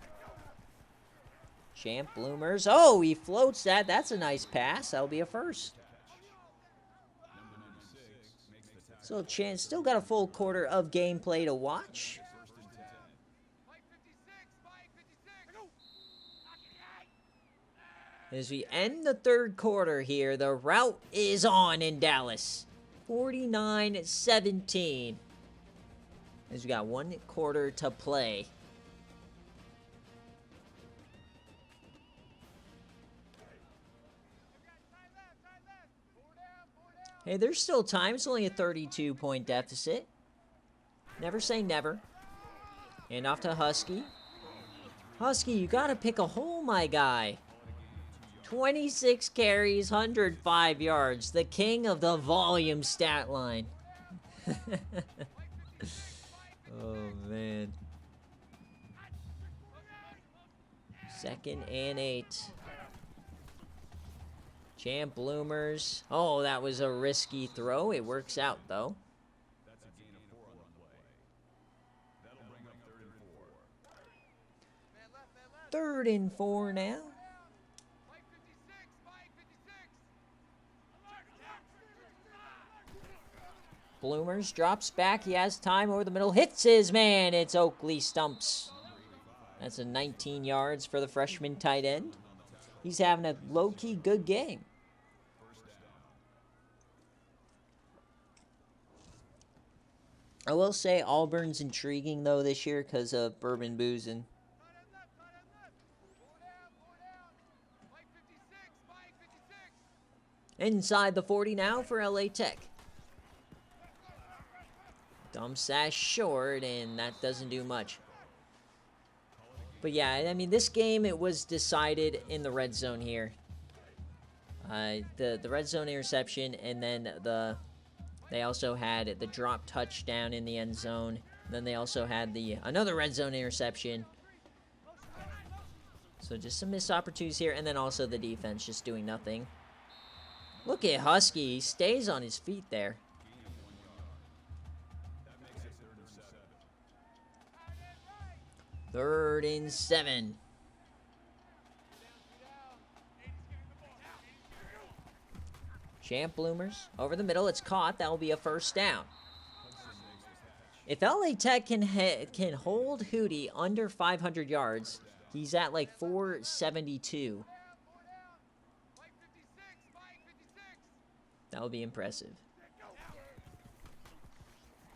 Champ Bloomers. Oh, he floats that. That's a nice pass. That'll be a first. So Chance still got a full quarter of gameplay to watch. As we end the 3rd quarter here, the route is on in Dallas. 49-17. As we got 1 quarter to play. Hey, there's still time. It's only a 32-point deficit. Never say never. And off to Husky. Husky, you gotta pick a hole, my guy. 26 carries, 105 yards. The king of the volume stat line. Oh, man. 2nd and 8. Champ Bloomers. Oh, that was a risky throw. It works out, though. That's a gain of 4 on the play. That'll bring up 3rd and 4. 3rd and 4 now. Bloomers drops back. He has time over the middle. Hits his man. It's Oakley Stumps. That's a 19 yards for the freshman tight end. He's having a low-key good game. I will say Auburn's intriguing, though, this year because of Bourbon Boozin'. Inside the 40 now for LA Tech. Dump sash short, and that doesn't do much. But yeah, I mean, this game, it was decided in the red zone here. The red zone interception, and then they also had the drop touchdown in the end zone. Then they also had another red zone interception. So just some missed opportunities here, and then also the defense just doing nothing. Look at Husky. He stays on his feet there. Third and 7. Champ Bloomers over the middle. It's caught. That will be a first down. If LA Tech can hold Hootie under 500 yards, he's at like 472. That would be impressive.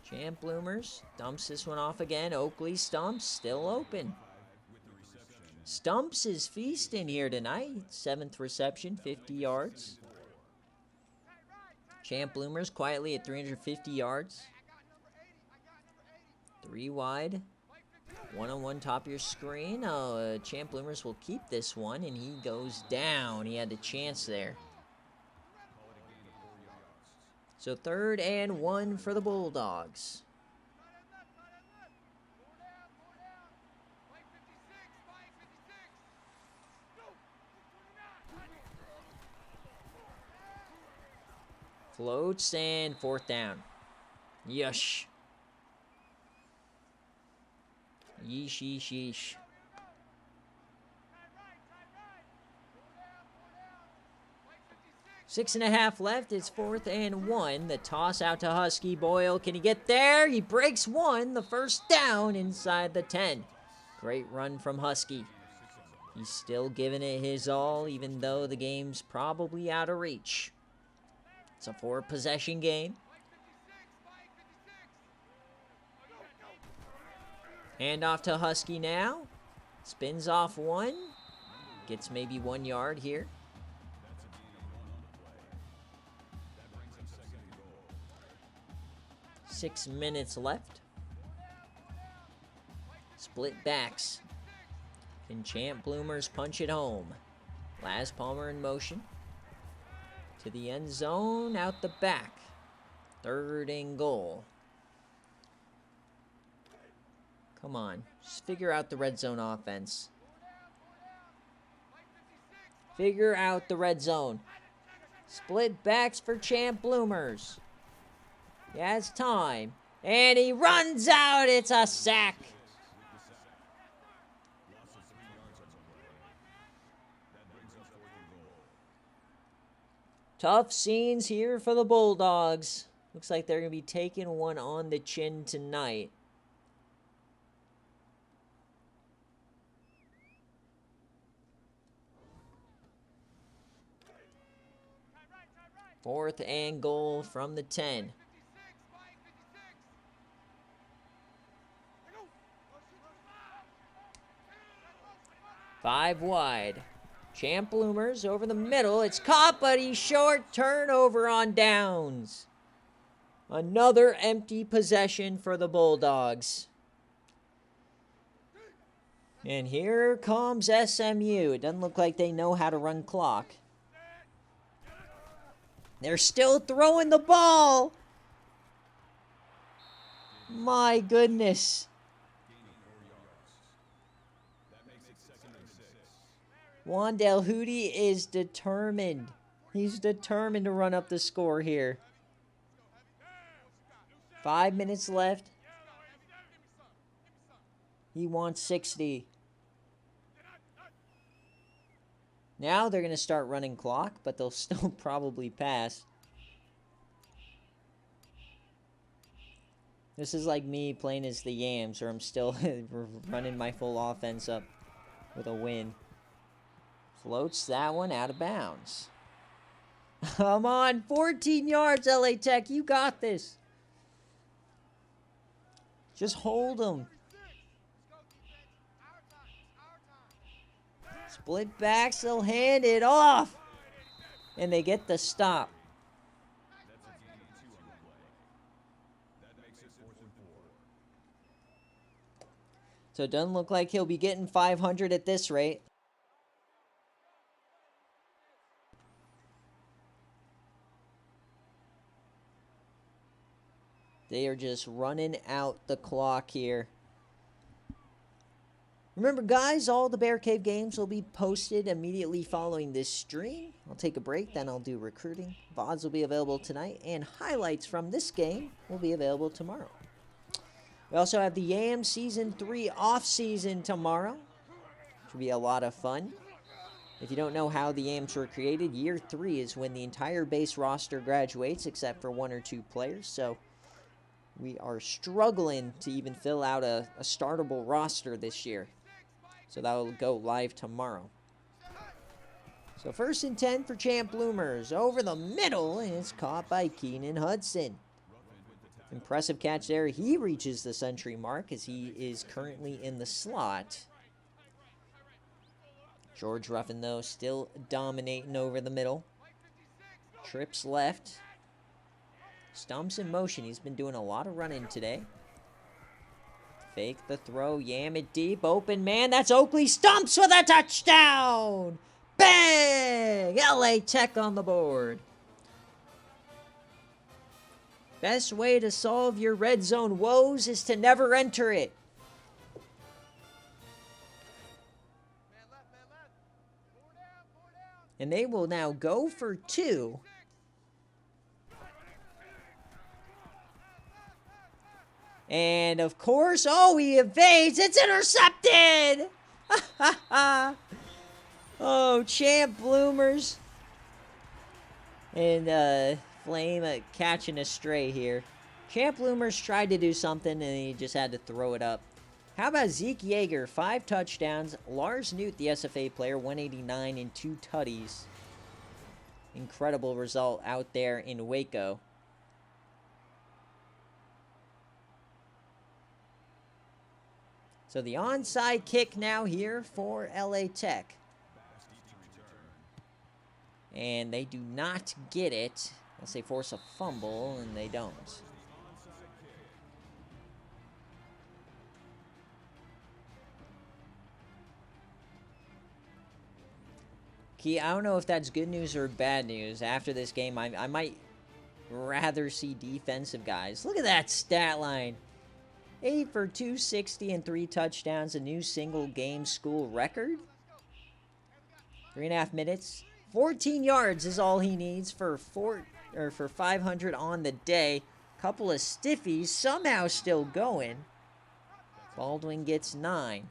Champ Bloomers dumps this one off again. Oakley Stumps still open. Stumps is feasting here tonight. 7th reception, 50 yards. Champ Bloomers quietly at 350 yards. 3 wide. 1-on-1 top of your screen. Champ Bloomers will keep this one, and he goes down. He had the chance there. So 3rd and 1 for the Bulldogs. Floats and 4th down. Yush. Yeesh, yeesh, yeesh. 6.5 left. It's 4th and 1. The toss out to Husky. Boyle, can he get there? He breaks one. The first down inside the 10. Great run from Husky. He's still giving it his all, even though the game's probably out of reach. It's a 4-possession game. Hand off to Husky now. Spins off one. Gets maybe 1 yard here. 6 minutes left. Split backs. Can Champ Bloomers punch it home? Laz Palmer in motion. To the end zone, out the back. 3rd and goal. Come on, just figure out the red zone offense. Figure out the red zone. Split backs for Champ Bloomers. Yeah, it's time. And he runs out. It's a sack. Tough scenes here for the Bulldogs. Looks like they're going to be taking one on the chin tonight. Fourth and goal from the 10. Five wide. Champ Bloomers over the middle. It's caught, but he's short. Turnover on downs. Another empty possession for the Bulldogs. And here comes SMU. It doesn't look like they know how to run clock. They're still throwing the ball. My goodness. Wandale Hootie is determined. He's determined to run up the score here. 5 minutes left. He wants 60. Now they're going to start running clock, but they'll still probably pass. This is like me playing as the Yams, where I'm still running my full offense up with a win. Floats that one out of bounds. Come on, 14 yards, LA Tech. You got this. Just hold them. Split backs, they'll hand it off. And they get the stop. So it doesn't look like he'll be getting 500 at this rate. They are just running out the clock here. Remember, guys, all the BearCave games will be posted immediately following this stream. I'll take a break, then I'll do recruiting. VODs will be available tonight, and highlights from this game will be available tomorrow. We also have the YAM Season 3 off-season tomorrow, which will be a lot of fun. If you don't know how the YAMs were created, Year 3 is when the entire base roster graduates, except for 1 or 2 players, so we are struggling to even fill out a startable roster this year. So that will go live tomorrow. So 1st and 10 for Champ Bloomers. Over the middle, and it's caught by Keenan Hudson. Impressive catch there. He reaches the century mark as he is currently in the slot. George Ruffin, though, still dominating over the middle. Trips left. Stumps in motion. He's been doing a lot of running today. Fake the throw. Yam it deep. Open man. That's Oakley. Stumps with a touchdown. Bang! LA Tech on the board. Best way to solve your red zone woes is to never enter it. And they will now go for 2. And, of course, oh, he evades. It's intercepted! Oh, Champ Bloomers. And, Flame catching a stray here. Champ Bloomers tried to do something, and he just had to throw it up. How about Zeke Yeager? 5 touchdowns. Lars Newt, the SFA player, 189 and 2 tutties. Incredible result out there in Waco. So the onside kick now here for LA Tech. And they do not get it unless they force a fumble, and they don't. Key, I don't know if that's good news or bad news. After this game, I might rather see defensive guys. Look at that stat line. 8 for 260 and 3 touchdowns, a new single-game school record. 3.5 minutes. 14 yards is all he needs for 500 on the day. Couple of stiffies, somehow still going. Baldwin gets 9.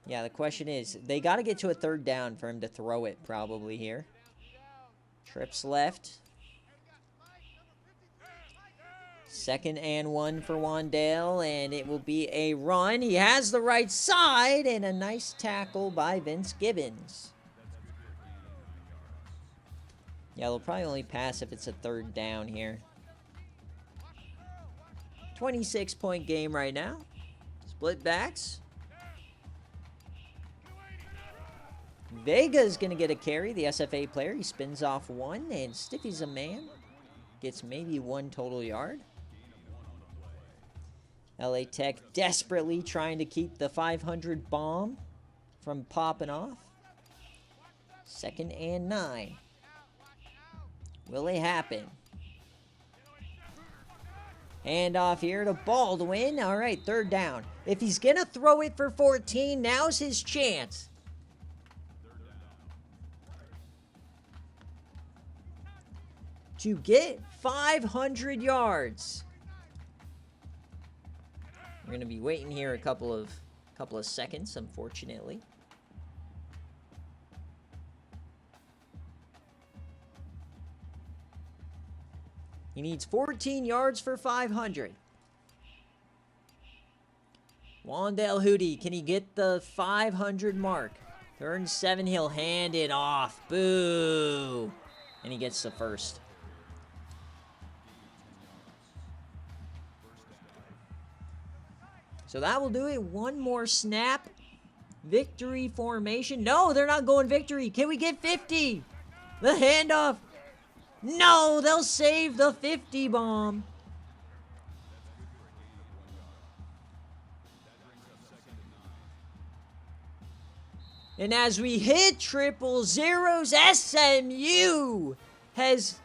Yeah, the question is, they got to get to a 3rd down for him to throw it probably here. Trips left. 2nd and 1 for Wandale, and it will be a run. He has the right side, and a nice tackle by Vince Gibbons. Yeah, they'll probably only pass if it's a 3rd down here. 26-point game right now. Split backs. Vega's going to get a carry, the SFA player. He spins off 1, and Stiffy's a man. Gets maybe 1 total yard. LA Tech desperately trying to keep the 500 bomb from popping off. 2nd and 9. Will it happen? Hand off here to Baldwin. All right, 3rd down. If he's going to throw it for 14, now's his chance. To get 500 yards. We're going to be waiting here a couple of seconds, unfortunately. He needs 14 yards for 500. Wandale Hootie, can he get the 500 mark? 3rd and 7, he'll hand it off. Boo! And he gets the 1st. So that will do it. 1 more snap. Victory formation. No, they're not going victory. Can we get 50? The handoff. No, they'll save the 50 bomb. And as we hit triple zeros, SMU has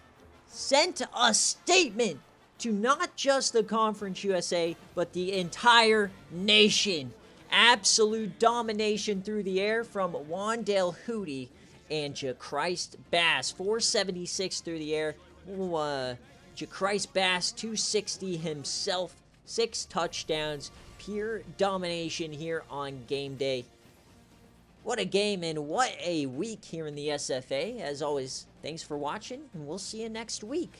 sent a statement to not just the Conference USA, but the entire nation. Absolute domination through the air from Wandale Hootie and Jachrist Bass. 476 through the air. Jachrist Bass, 260 himself. 6 touchdowns. Pure domination here on game day. What a game and what a week here in the SFA. As always, thanks for watching, and we'll see you next week.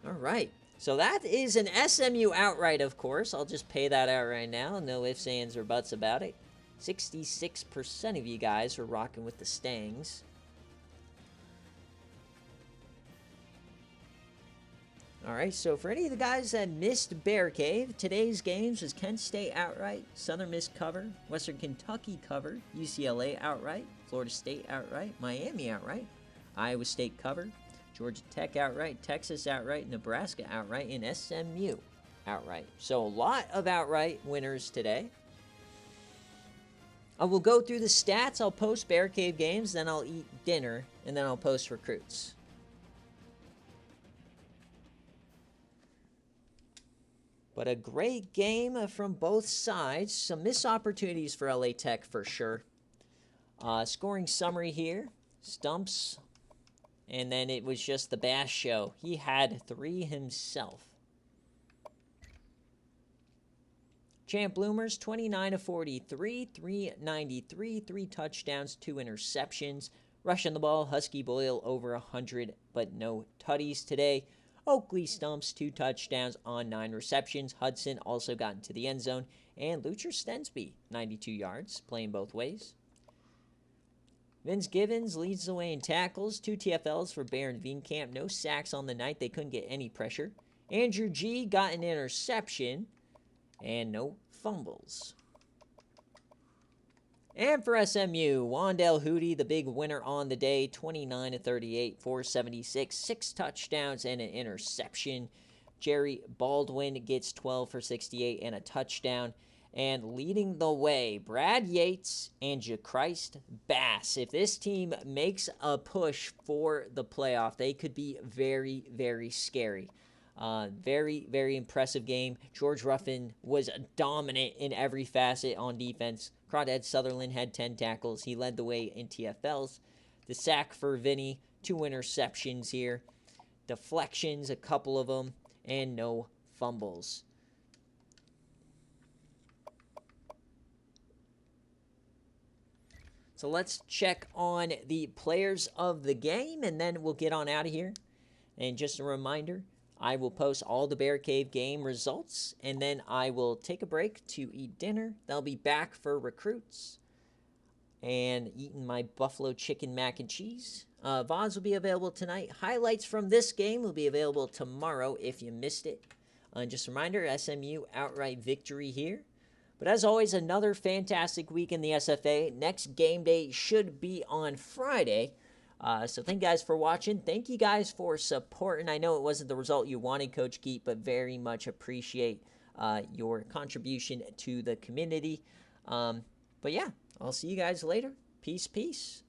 All right. So that is an SMU outright, of course. I'll just pay that out right now. No ifs, ands, or buts about it. 66% of you guys are rocking with the Stangs. Alright, so for any of the guys that missed BearCave, today's games was Kent State outright, Southern Miss cover, Western Kentucky cover, UCLA outright, Florida State outright, Miami outright, Iowa State cover, Georgia Tech outright, Texas outright, Nebraska outright, and SMU outright. So a lot of outright winners today. I will go through the stats. I'll post BearCave games, then I'll eat dinner, and then I'll post recruits. But a great game from both sides. Some missed opportunities for LA Tech for sure. Scoring summary here. Stumps. And then it was just the Bass show. He had 3 himself. Champ Bloomers, 29 of 43, 393, 3 touchdowns, 2 interceptions. Rushing the ball, Husky Boyle over 100, but no tutties today. Oakley Stumps, 2 touchdowns on 9 receptions. Hudson also got into the end zone. And Lucher Stensby, 92 yards, playing both ways. Vince Givens leads the way in tackles. 2 TFLs for Baron Veenkamp. No sacks on the night. They couldn't get any pressure. Andrew G got an interception. And no fumbles. And for SMU, Wandale Hootie, the big winner on the day, 29 of 38, 476, 6 touchdowns and an interception. Jerry Baldwin gets 12 for 68 and a touchdown. And leading the way, Brad Yates and Jachrist Bass. If this team makes a push for the playoff, they could be very, very scary. Very, very impressive game. George Ruffin was dominant in every facet on defense. Crawdad Sutherland had 10 tackles. He led the way in TFLs. The sack for Vinny, 2 interceptions here. Deflections, a couple of them, and no fumbles. So let's check on the players of the game, and then we'll get on out of here. And just a reminder, I will post all the BearCave game results, and then I will take a break to eat dinner. Then I'll be back for recruits and eating my buffalo chicken mac and cheese. VODs will be available tonight. Highlights from this game will be available tomorrow if you missed it. Just a reminder, SMU outright victory here. But as always, another fantastic week in the SFA. Next game day should be on Friday. So thank you guys for watching. Thank you guys for supporting. I know it wasn't the result you wanted, Coach Geet, but very much appreciate your contribution to the community. But yeah, I'll see you guys later. Peace, peace.